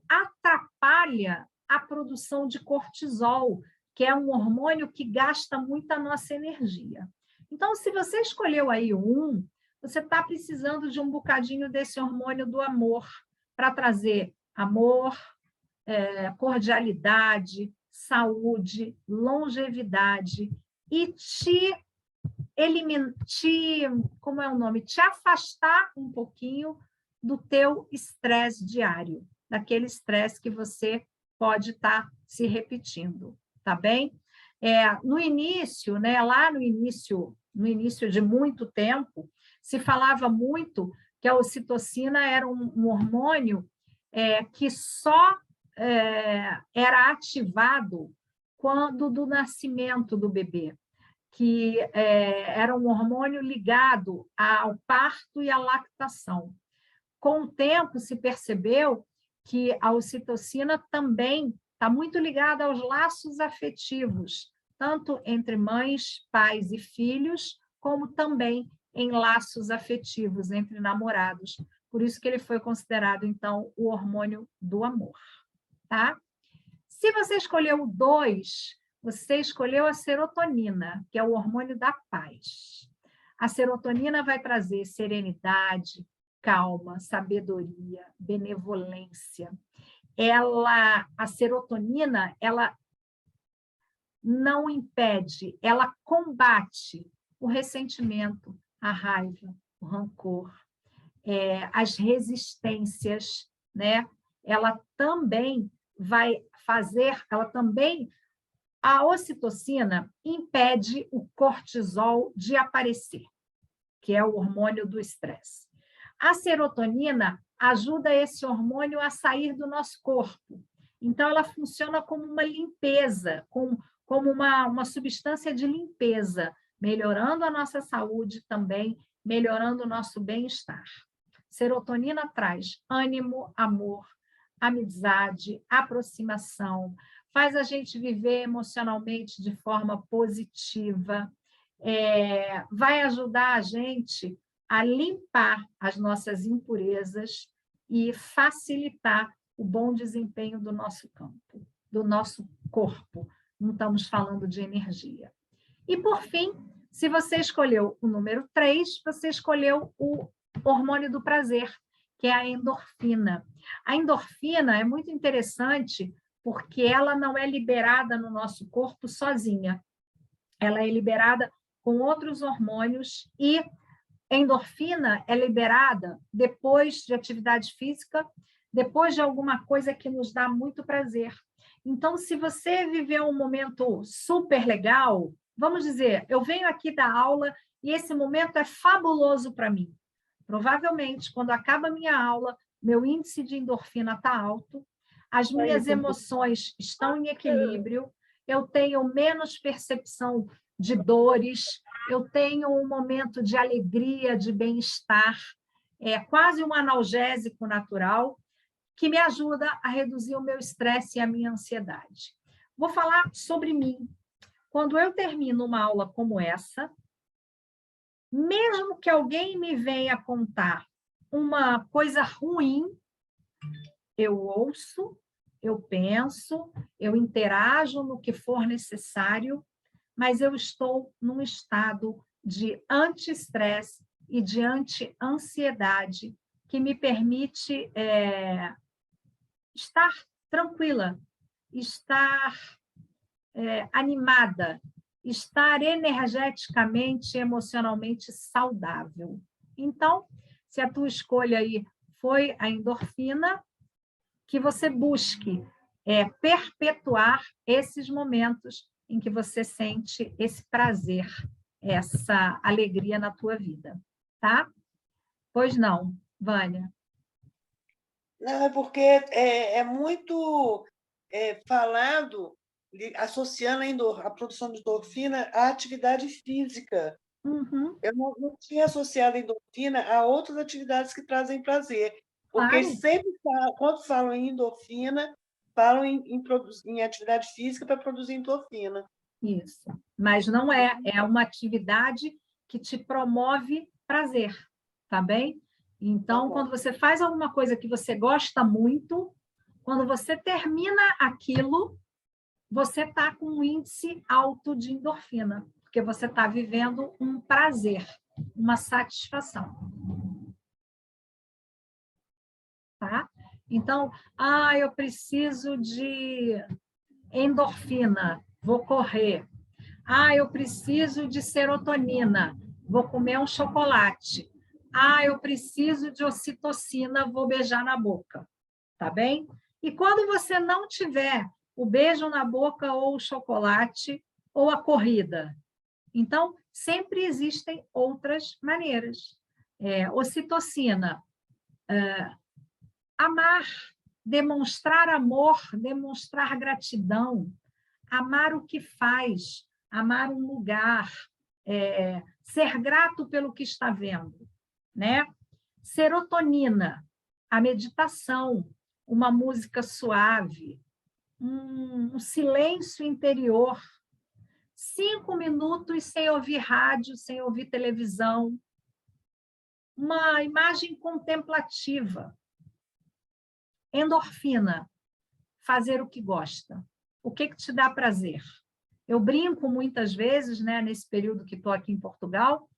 atrapalha a produção de cortisol, que é um hormônio que gasta muito a nossa energia. Então, se você escolheu aí o 1, você está precisando de um bocadinho desse hormônio do amor para trazer amor, cordialidade, saúde, longevidade e te afastar um pouquinho do teu estresse diário, daquele estresse que você pode estar se repetindo, tá bem? No início, né, lá no início de muito tempo, se falava muito que a ocitocina era um hormônio que só era ativado quando do nascimento do bebê. que era um hormônio ligado ao parto e à lactação. Com o tempo, se percebeu que a ocitocina também está muito ligada aos laços afetivos, tanto entre mães, pais e filhos, como também em laços afetivos entre namorados. Por isso que ele foi considerado, então, o hormônio do amor. Tá? Se você escolheu o 2, você escolheu a serotonina, que é o hormônio da paz. A serotonina vai trazer serenidade, calma, sabedoria, benevolência. A serotonina, ela não impede, ela combate o ressentimento, a raiva, o rancor, as resistências, né? Ela também vai fazer, a ocitocina impede o cortisol de aparecer, que é o hormônio do estresse. A serotonina ajuda esse hormônio a sair do nosso corpo. Então, ela funciona como uma limpeza, como uma substância de limpeza, melhorando a nossa saúde também, melhorando o nosso bem-estar. Serotonina traz ânimo, amor, amizade, aproximação, faz a gente viver emocionalmente de forma positiva, vai ajudar a gente a limpar as nossas impurezas e facilitar o bom desempenho do nosso campo, do nosso corpo. Não estamos falando de energia. E, por fim, se você escolheu o número 3, você escolheu o hormônio do prazer, que é a endorfina. A endorfina é muito interessante porque ela não é liberada no nosso corpo sozinha. Ela é liberada com outros hormônios e endorfina é liberada depois de atividade física, depois de alguma coisa que nos dá muito prazer. Então, se você viveu um momento super legal, vamos dizer, eu venho aqui da aula e esse momento é fabuloso para mim. Provavelmente, quando acaba a minha aula, meu índice de endorfina está alto, as minhas emoções estão em equilíbrio, eu tenho menos percepção de dores, eu tenho um momento de alegria, de bem-estar, quase um analgésico natural, que me ajuda a reduzir o meu estresse e a minha ansiedade. Vou falar sobre mim. Quando eu termino uma aula como essa, mesmo que alguém me venha contar uma coisa ruim, eu ouço, eu penso, eu interajo no que for necessário, mas eu estou num estado de anti-estresse e de anti-ansiedade que me permite estar tranquila, estar animada, estar energeticamente, emocionalmente saudável. Então, se a tua escolha aí foi a endorfina, que você busque perpetuar esses momentos em que você sente esse prazer, essa alegria na tua vida, tá? Pois não, Vânia? Não, é porque é muito falado, associando a produção de endorfina à atividade física. Uhum, Eu não tinha associado a endorfina a outras atividades que trazem prazer, porque claro. eles sempre falam, quando falam em endorfina, falam em atividade física para produzir endorfina. Isso. Mas não é uma atividade que te promove prazer, tá bem? Então, quando você faz alguma coisa que você gosta muito, quando você termina aquilo, você está com um índice alto de endorfina, porque você está vivendo um prazer, uma satisfação. Tá? Então, eu preciso de endorfina, vou correr. Eu preciso de serotonina, vou comer um chocolate. Eu preciso de ocitocina, vou beijar na boca. Tá bem? E quando você não tiver o beijo na boca ou o chocolate ou a corrida, então sempre existem outras maneiras. Ocitocina, amar, demonstrar amor, demonstrar gratidão, amar o que faz, amar um lugar, ser grato pelo que está vendo, né? Serotonina, a meditação, uma música suave, um silêncio interior, 5 minutos sem ouvir rádio, sem ouvir televisão, uma imagem contemplativa. Endorfina, fazer o que gosta. O que te dá prazer? Eu brinco muitas vezes, né, nesse período que estou aqui em Portugal,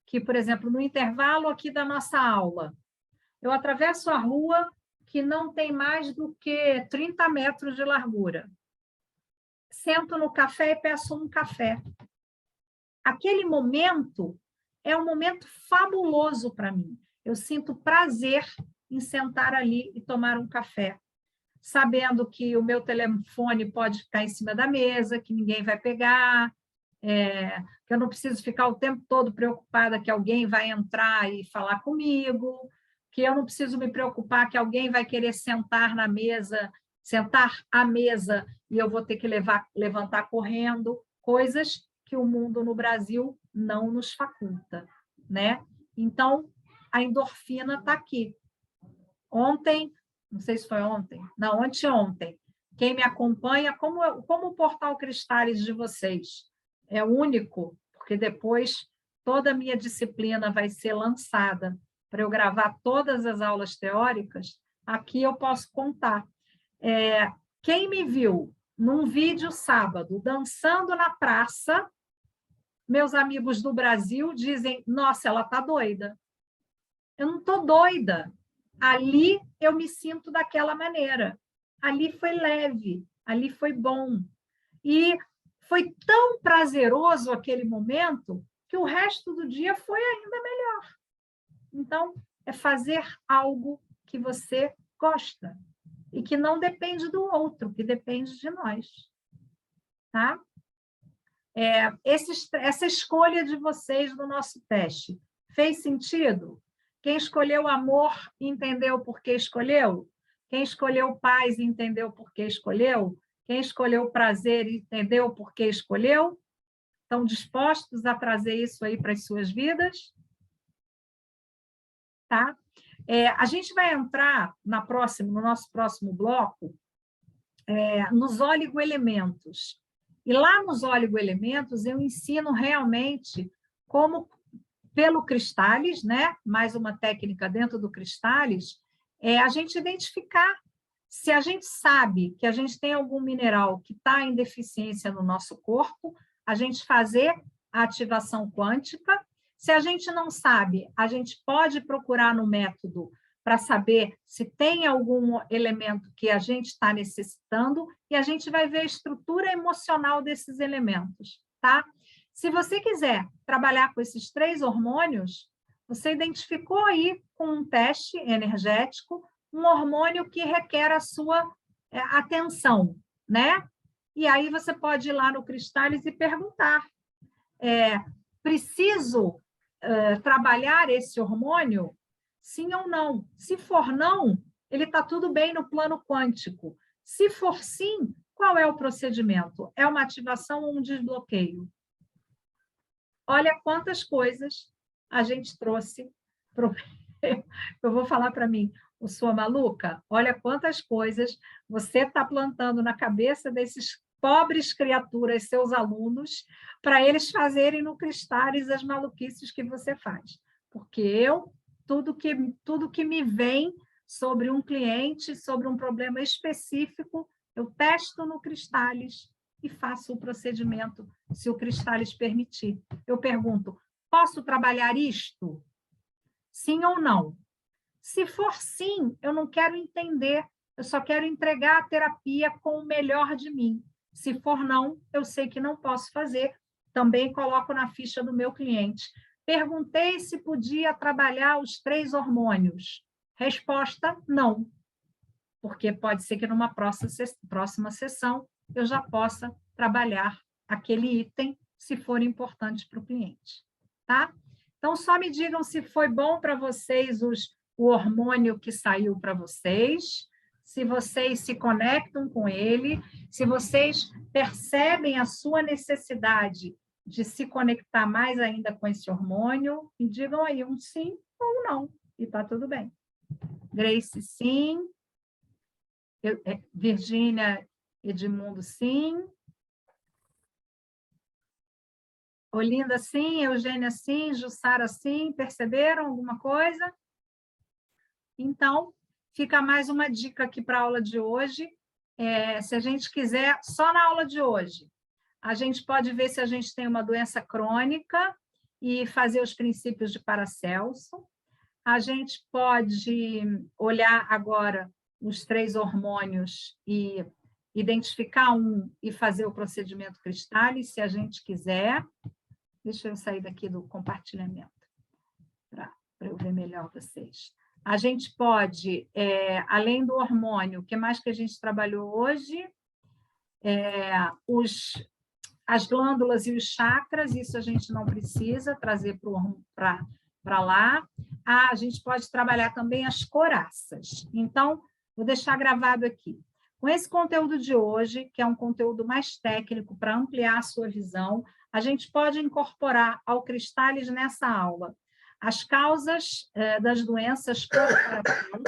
que, por exemplo, no intervalo aqui da nossa aula, eu atravesso a rua que não tem mais do que 30 metros de largura. Sento no café e peço um café. Aquele momento é um momento fabuloso para mim. Eu sinto prazer em sentar ali e tomar um café, sabendo que o meu telefone pode ficar em cima da mesa, que ninguém vai pegar, que eu não preciso ficar o tempo todo preocupada que alguém vai entrar e falar comigo, que eu não preciso me preocupar que alguém vai querer sentar à mesa e eu vou ter que levantar correndo, coisas que o mundo no Brasil não nos faculta, né? Então, a endorfina está aqui. Ontem, não sei se foi ontem, não, anteontem, quem me acompanha, como o Portal Cristales de vocês é único, porque depois toda a minha disciplina vai ser lançada para eu gravar todas as aulas teóricas, aqui eu posso contar. Quem me viu num vídeo sábado dançando na praça, meus amigos do Brasil dizem, nossa, ela está doida. Eu não estou doida. Ali eu me sinto daquela maneira. Ali foi leve, ali foi bom. E foi tão prazeroso aquele momento que o resto do dia foi ainda melhor. Então, é fazer algo que você gosta e que não depende do outro, que depende de nós. Tá? Essa escolha de vocês no nosso teste fez sentido? Quem escolheu amor entendeu por que escolheu? Quem escolheu paz entendeu por que escolheu? Quem escolheu prazer entendeu por que escolheu? Estão dispostos a trazer isso aí para as suas vidas? Tá? A gente vai entrar no nosso próximo bloco nos oligoelementos. E lá nos oligoelementos eu ensino realmente como, pelo Cristales, né? Mais uma técnica dentro do Cristales, a gente identificar se a gente sabe que a gente tem algum mineral que está em deficiência no nosso corpo, a gente fazer a ativação quântica. Se a gente não sabe, a gente pode procurar no método para saber se tem algum elemento que a gente está necessitando e a gente vai ver a estrutura emocional desses elementos, tá? Se você quiser trabalhar com esses 3 hormônios, você identificou aí com um teste energético um hormônio que requer a sua atenção, né? E aí você pode ir lá no Cristales e perguntar, preciso trabalhar esse hormônio? Sim ou não? Se for não, ele está tudo bem no plano quântico. Se for sim, qual é o procedimento? É uma ativação ou um desbloqueio? Olha quantas coisas a gente trouxe. Eu vou falar para mim, eu sou maluca? Olha quantas coisas você está plantando na cabeça desses pobres criaturas, seus alunos, para eles fazerem no Cristales as maluquices que você faz. Porque tudo que me vem sobre um cliente, sobre um problema específico, eu testo no Cristales e faço o procedimento, se o Cristales permitir. Eu pergunto, posso trabalhar isto? Sim ou não? Se for sim, eu não quero entender, eu só quero entregar a terapia com o melhor de mim. Se for não, eu sei que não posso fazer, também coloco na ficha do meu cliente. Perguntei se podia trabalhar os 3 hormônios. Resposta, não. Porque pode ser que numa próxima sessão eu já possa trabalhar aquele item, se for importante para o cliente. Tá? Então, só me digam se foi bom para vocês o hormônio que saiu para vocês, se vocês se conectam com ele, se vocês percebem a sua necessidade de se conectar mais ainda com esse hormônio, e digam aí um sim ou um não, e está tudo bem. Grace, sim. Virgínia, Edmundo, sim. Olinda, sim. Eugênia, sim. Jussara, sim. Perceberam alguma coisa? Então, fica mais uma dica aqui para a aula de hoje. Se a gente quiser, só na aula de hoje, a gente pode ver se a gente tem uma doença crônica e fazer os princípios de Paracelso. A gente pode olhar agora os 3 hormônios e identificar um e fazer o procedimento Cristális, se a gente quiser. Deixa eu sair daqui do compartilhamento, para eu ver melhor vocês. A gente pode, além do hormônio, o que mais que a gente trabalhou hoje? As glândulas e os chakras, isso a gente não precisa trazer para lá. A gente pode trabalhar também as coraças. Então, vou deixar gravado aqui. Com esse conteúdo de hoje, que é um conteúdo mais técnico para ampliar a sua visão, a gente pode incorporar ao Cristális nessa aula as causas das doenças por Paracelso.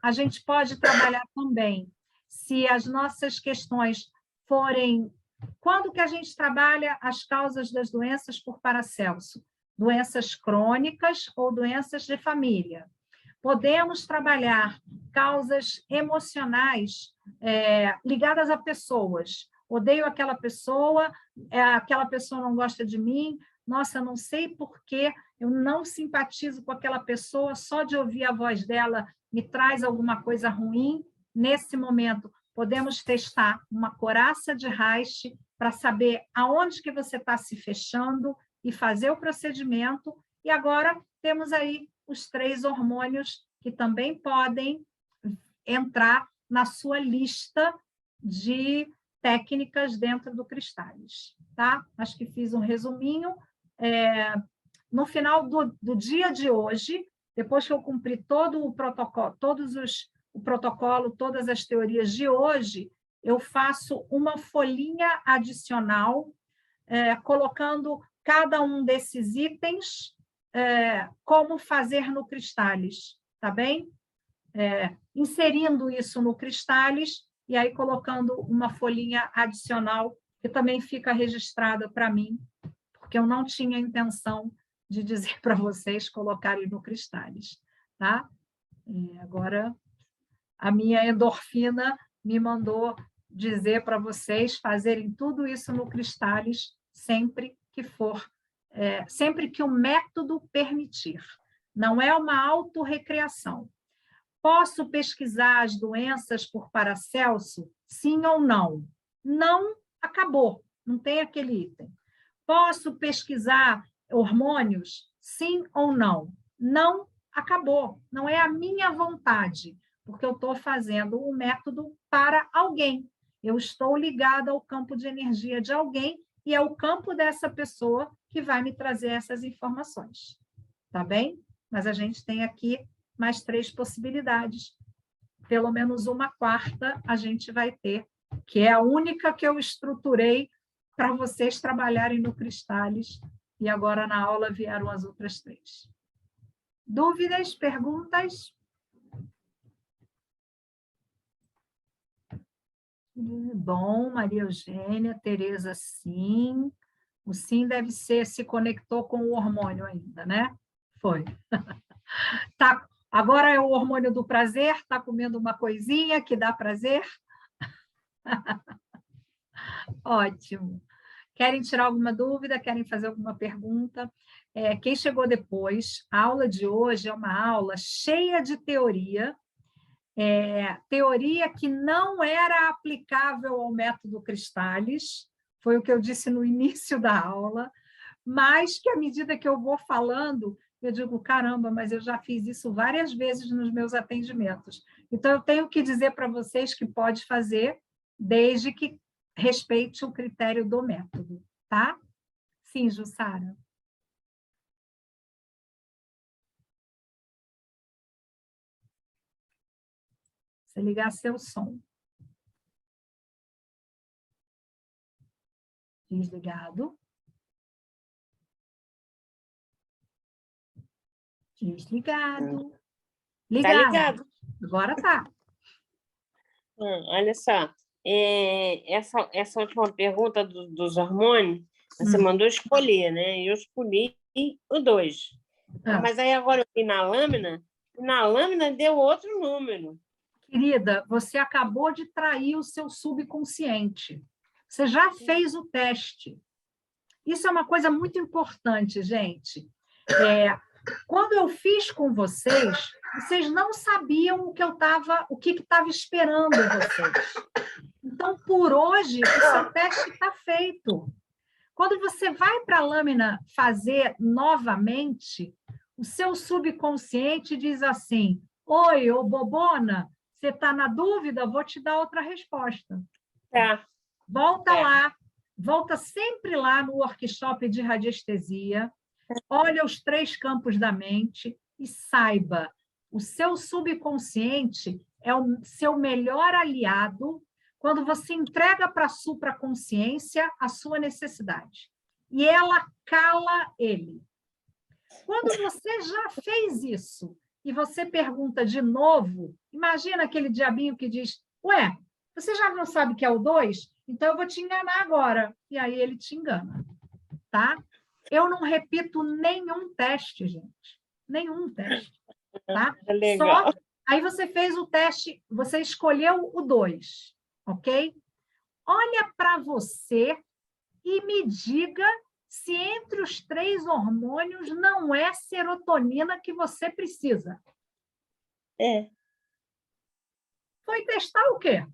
A gente pode trabalhar também se as nossas questões forem... Quando que a gente trabalha as causas das doenças por Paracelso? Doenças crônicas ou doenças de família. Podemos trabalhar causas emocionais ligadas a pessoas. Odeio aquela pessoa não gosta de mim, nossa, não sei por que eu não simpatizo com aquela pessoa, só de ouvir a voz dela me traz alguma coisa ruim. Nesse momento, podemos testar uma coraça de Reich para saber aonde que você está se fechando e fazer o procedimento. E agora temos aí os 3 hormônios que também podem entrar na sua lista de técnicas dentro do Cristális, tá? Acho que fiz um resuminho. No final do dia de hoje, depois que eu cumprir todo o protocolo, todas as teorias de hoje, eu faço uma folhinha adicional, colocando cada um desses itens, como fazer no Cristális, tá bem? Inserindo isso no Cristális e aí colocando uma folhinha adicional que também fica registrada para mim, porque eu não tinha intenção de dizer para vocês colocarem no Cristális, tá? Agora, a minha endorfina me mandou dizer para vocês fazerem tudo isso no Cristális sempre que for, sempre que o método permitir. Não é uma autorrecreação. Posso pesquisar as doenças por Paracelso? Sim ou não? Não, acabou. Não tem aquele item. Posso pesquisar hormônios? Sim ou não? Não, acabou. Não é a minha vontade, porque eu estou fazendo o método para alguém. Eu estou ligada ao campo de energia de alguém e é o campo dessa pessoa que vai me trazer essas informações. Tá bem? Mas a gente tem aqui mais 3 possibilidades. Pelo menos uma quarta a gente vai ter, que é a única que eu estruturei para vocês trabalharem no Cristális, e agora na aula vieram as outras 3. Dúvidas, perguntas? Bom, Maria Eugênia, Tereza, sim. O sim deve ser, se conectou com o hormônio ainda, né? Foi. Tá. Agora é o hormônio do prazer, está comendo uma coisinha que dá prazer? Ótimo. Querem tirar alguma dúvida? Querem fazer alguma pergunta? Quem chegou depois, a aula de hoje é uma aula cheia de teoria, teoria que não era aplicável ao método Cristális, foi o que eu disse no início da aula, mas que à medida que eu vou falando, eu digo, caramba, mas eu já fiz isso várias vezes nos meus atendimentos. Então, eu tenho que dizer para vocês que pode fazer, desde que respeite o critério do método, tá? Sim, Jussara. Você ligar seu som. Desligado. Desligado. Tá Ligado. ligado? Agora tá. Olha só, essa última pergunta dos hormônios, você mandou escolher, né? Eu escolhi o 2. Mas aí agora eu fui na lâmina deu outro número. Querida, você acabou de trair o seu subconsciente. Você já fez o teste. Isso é uma coisa muito importante, gente. Quando eu fiz com vocês, vocês não sabiam o que estava esperando vocês. Então, por hoje, o seu teste está feito. Quando você vai para a lâmina fazer novamente, o seu subconsciente diz assim: oi, ô bobona, você está na dúvida? Vou te dar outra resposta. Tá. Volta lá, volta sempre lá no workshop de radiestesia, olha os 3 campos da mente e saiba, o seu subconsciente é o seu melhor aliado quando você entrega para a supraconsciência a sua necessidade. E ela cala ele. Quando você já fez isso e você pergunta de novo, imagina aquele diabinho que diz: ué, você já não sabe que é o 2? Então eu vou te enganar agora. E aí ele te engana, tá? Eu não repito nenhum teste, gente. Nenhum teste, tá? Legal. Aí você fez o teste, você escolheu o 2, ok? Olha para você e me diga se entre os 3 hormônios não é serotonina que você precisa. Foi testar o quê?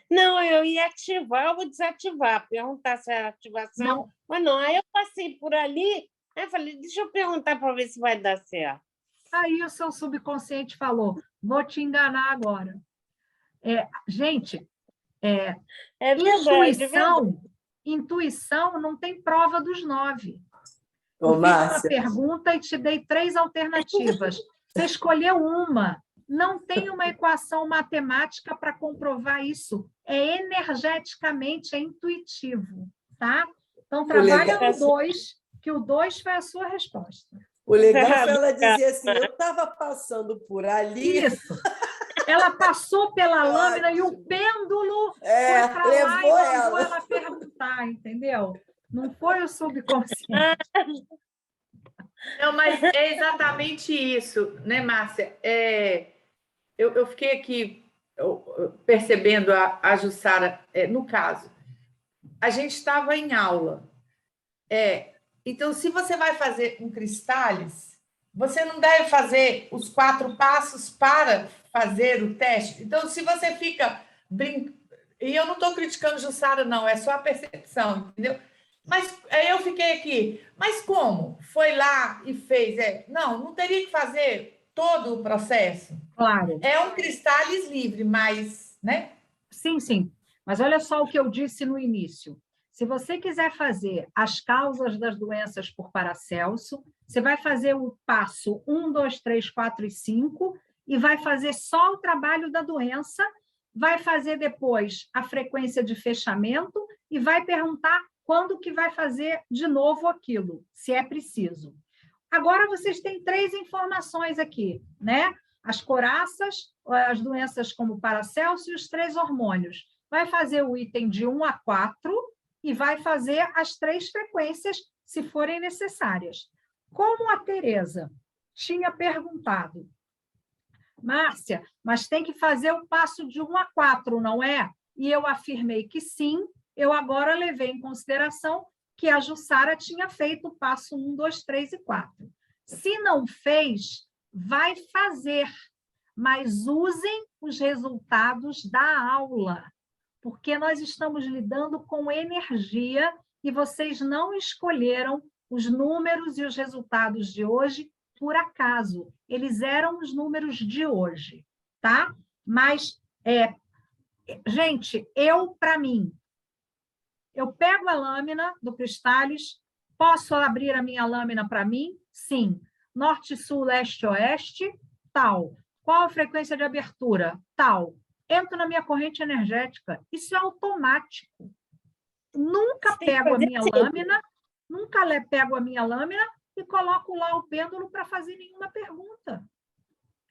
Não, eu ia ativar ou desativar, perguntar se era ativação. Não. Mas não, aí eu passei por ali, aí falei, deixa eu perguntar para ver se vai dar certo. Aí o seu subconsciente falou: vou te enganar agora. Gente, É verdade, intuição não tem prova dos 9. Ô, Eu fiz uma Márcia, pergunta e te dei 3 alternativas. Você escolheu uma. Não tem uma equação matemática para comprovar isso. É energeticamente, é intuitivo, tá? Então, trabalha no 2, que o 2 foi a sua resposta. o legal foi ela dizer assim, eu estava passando por ali. Isso. Ela passou pela lâmina e o pêndulo foi para lá e levou mandou ela. ela perguntar, entendeu? Não foi o subconsciente. Não, mas é exatamente isso, né, Márcia? Eu fiquei aqui percebendo a Jussara, no caso, a gente estava em aula. Então, se você vai fazer um Cristales, você não deve fazer os 4 passos para fazer o teste. Então, se você fica brincando... E eu não estou criticando Jussara, não, é só a percepção, entendeu? Mas aí eu fiquei aqui, mas como? Foi lá e fez? Não teria que fazer todo o processo? Claro. É um Cristales livre, mas, né? Sim, sim. Mas olha só o que eu disse no início. Se você quiser fazer as causas das doenças por Paracelso, você vai fazer o passo 1, 2, 3, 4 e 5 e vai fazer só o trabalho da doença, vai fazer depois a frequência de fechamento e vai perguntar quando que vai fazer de novo aquilo, se é preciso. Agora, vocês têm 3 informações aqui, né? As coraças, as doenças como Paracelso e os 3 hormônios. Vai fazer o item de 1 a 4 e vai fazer as 3 frequências, se forem necessárias. Como a Tereza tinha perguntado, Márcia, mas tem que fazer o passo de 1 a 4, não é? E eu afirmei que sim, eu agora levei em consideração que a Jussara tinha feito o passo 1, 2, 3 e 4. Se não fez, vai fazer, mas usem os resultados da aula, porque nós estamos lidando com energia e vocês não escolheram os números e os resultados de hoje por acaso. Eles eram os números de hoje, tá? Mas, gente, para mim, eu pego a lâmina do Cristales, posso abrir a minha lâmina para mim? Sim. Norte, sul, leste, oeste, tal. Qual a frequência de abertura? Tal. Entro na minha corrente energética. Isso é automático. Nunca pego a minha lâmina, e coloco lá o pêndulo para fazer nenhuma pergunta.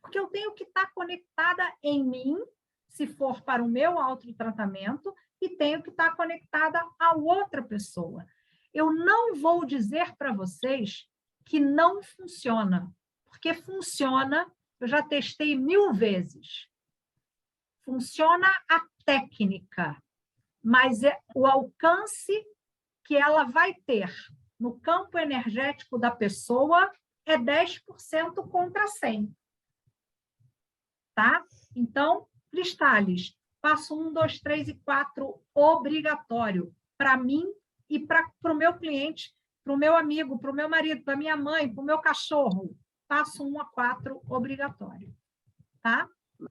Porque eu tenho que estar conectada em mim, se for para o meu autotratamento, e tenho que estar conectada a outra pessoa. Eu não vou dizer para vocês que não funciona, porque funciona, eu já testei 1000 vezes. Funciona a técnica, mas o alcance que ela vai ter no campo energético da pessoa é 10% contra 100. Tá? Então, cristales, passo 1, 2, 3 e 4, obrigatório, para mim e para o meu cliente, para o meu amigo, para o meu marido, para a minha mãe, para o meu cachorro. Passo 1 a 4, obrigatório. Tá?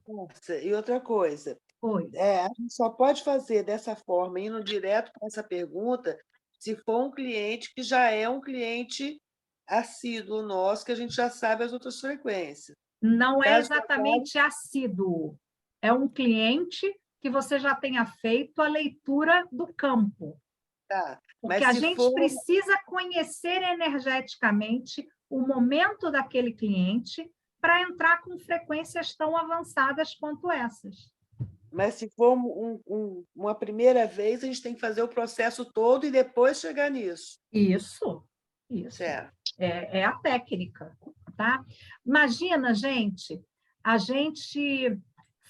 Nossa, e outra coisa, Oi. a gente só pode fazer dessa forma, indo direto para essa pergunta, se for um cliente que já é um cliente assíduo nosso, que a gente já sabe as outras frequências. Não é Caso exatamente assíduo. É um cliente que você já tenha feito a leitura do campo. Tá. Porque Mas a se gente for... precisa conhecer energeticamente o momento daquele cliente para entrar com frequências tão avançadas quanto essas. Mas se for uma primeira vez, a gente tem que fazer o processo todo e depois chegar nisso. Isso. Certo. É a técnica, tá? Imagina, gente, a gente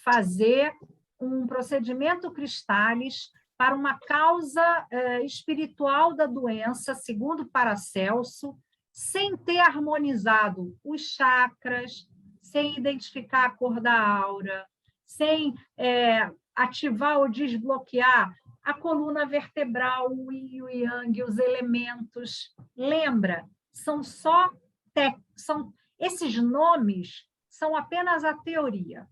fazer um procedimento cristales para uma causa espiritual da doença, segundo Paracelso, sem ter harmonizado os chakras, sem identificar a cor da aura, sem ativar ou desbloquear a coluna vertebral, o yin e o yang, os elementos. Lembra? Esses nomes são apenas a teoria.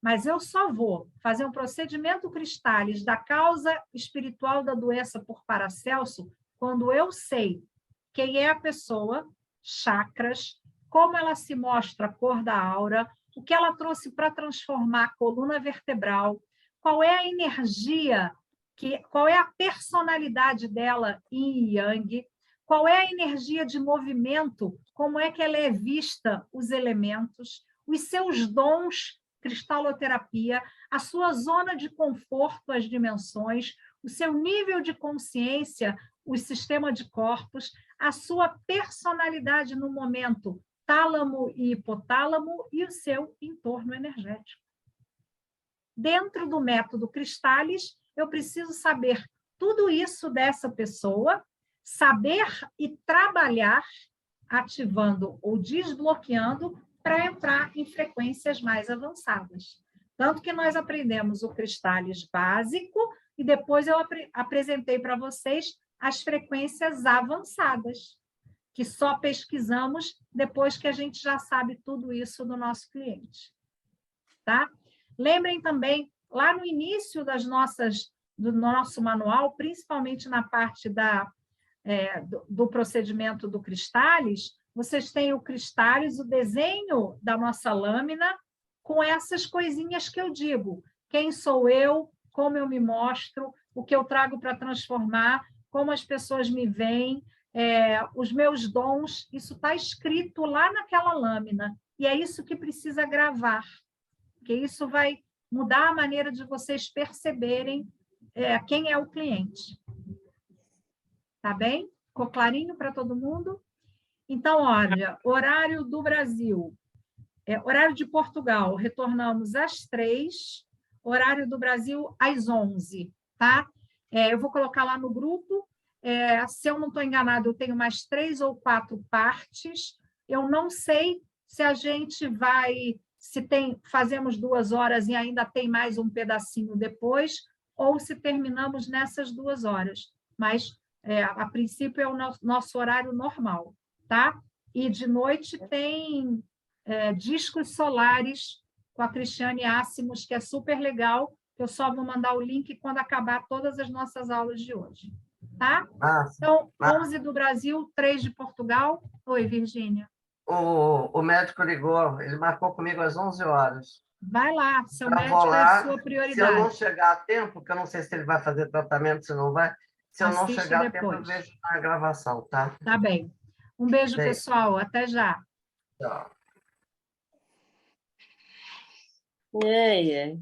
Mas eu só vou fazer um procedimento cristales da causa espiritual da doença por Paracelso quando eu sei quem é a pessoa, chakras, como ela se mostra, a cor da aura, o que ela trouxe para transformar a coluna vertebral, qual é a energia, qual é a personalidade dela em yang, qual é a energia de movimento, como é que ela é vista, os elementos, os seus dons, cristaloterapia, a sua zona de conforto, as dimensões, o seu nível de consciência, o sistema de corpos, a sua personalidade no momento, tálamo e hipotálamo, e o seu entorno energético. Dentro do método cristales, eu preciso saber tudo isso dessa pessoa, saber e trabalhar, ativando ou desbloqueando, para entrar em frequências mais avançadas. Tanto que nós aprendemos o cristales básico e depois eu apresentei para vocês as frequências avançadas, que só pesquisamos depois que a gente já sabe tudo isso do nosso cliente. Tá? Lembrem também, lá no início do nosso manual, principalmente na parte do procedimento do cristales, vocês têm o cristales, o desenho da nossa lâmina, com essas coisinhas que eu digo. Quem sou eu, como eu me mostro, o que eu trago para transformar, como as pessoas me veem, os meus dons, isso está escrito lá naquela lâmina. E é isso que precisa gravar, porque isso vai mudar a maneira de vocês perceberem quem é o cliente. Tá bem? Ficou clarinho para todo mundo? Então, olha, horário do Brasil, horário de Portugal, retornamos às 3, horário do Brasil às 11, tá? Eu vou colocar lá no grupo, se eu não estou enganada, eu tenho mais 3 ou 4 partes, eu não sei se a gente fazemos 2 horas e ainda tem mais um pedacinho depois, ou se terminamos nessas 2 horas, mas a princípio é o nosso horário normal. Tá? E de noite tem discos solares com a Cristiane Assimos, que é super legal. Eu só vou mandar o link quando acabar todas as nossas aulas de hoje. Tá? Então, 11 do Brasil, 3 de Portugal. Oi, Virgínia. o médico ligou, ele marcou comigo às 11 horas. Vai lá, seu Eu médico vou é lá, a sua se eu não prioridade. chegar a tempo, porque eu não sei se ele vai fazer tratamento, se não vai, se eu não Assiste chegar a tempo, eu depois. vejo na gravação, tá? Tá bem. Um beijo, Beijo. pessoal. Até já. Tchau. Ai, ai.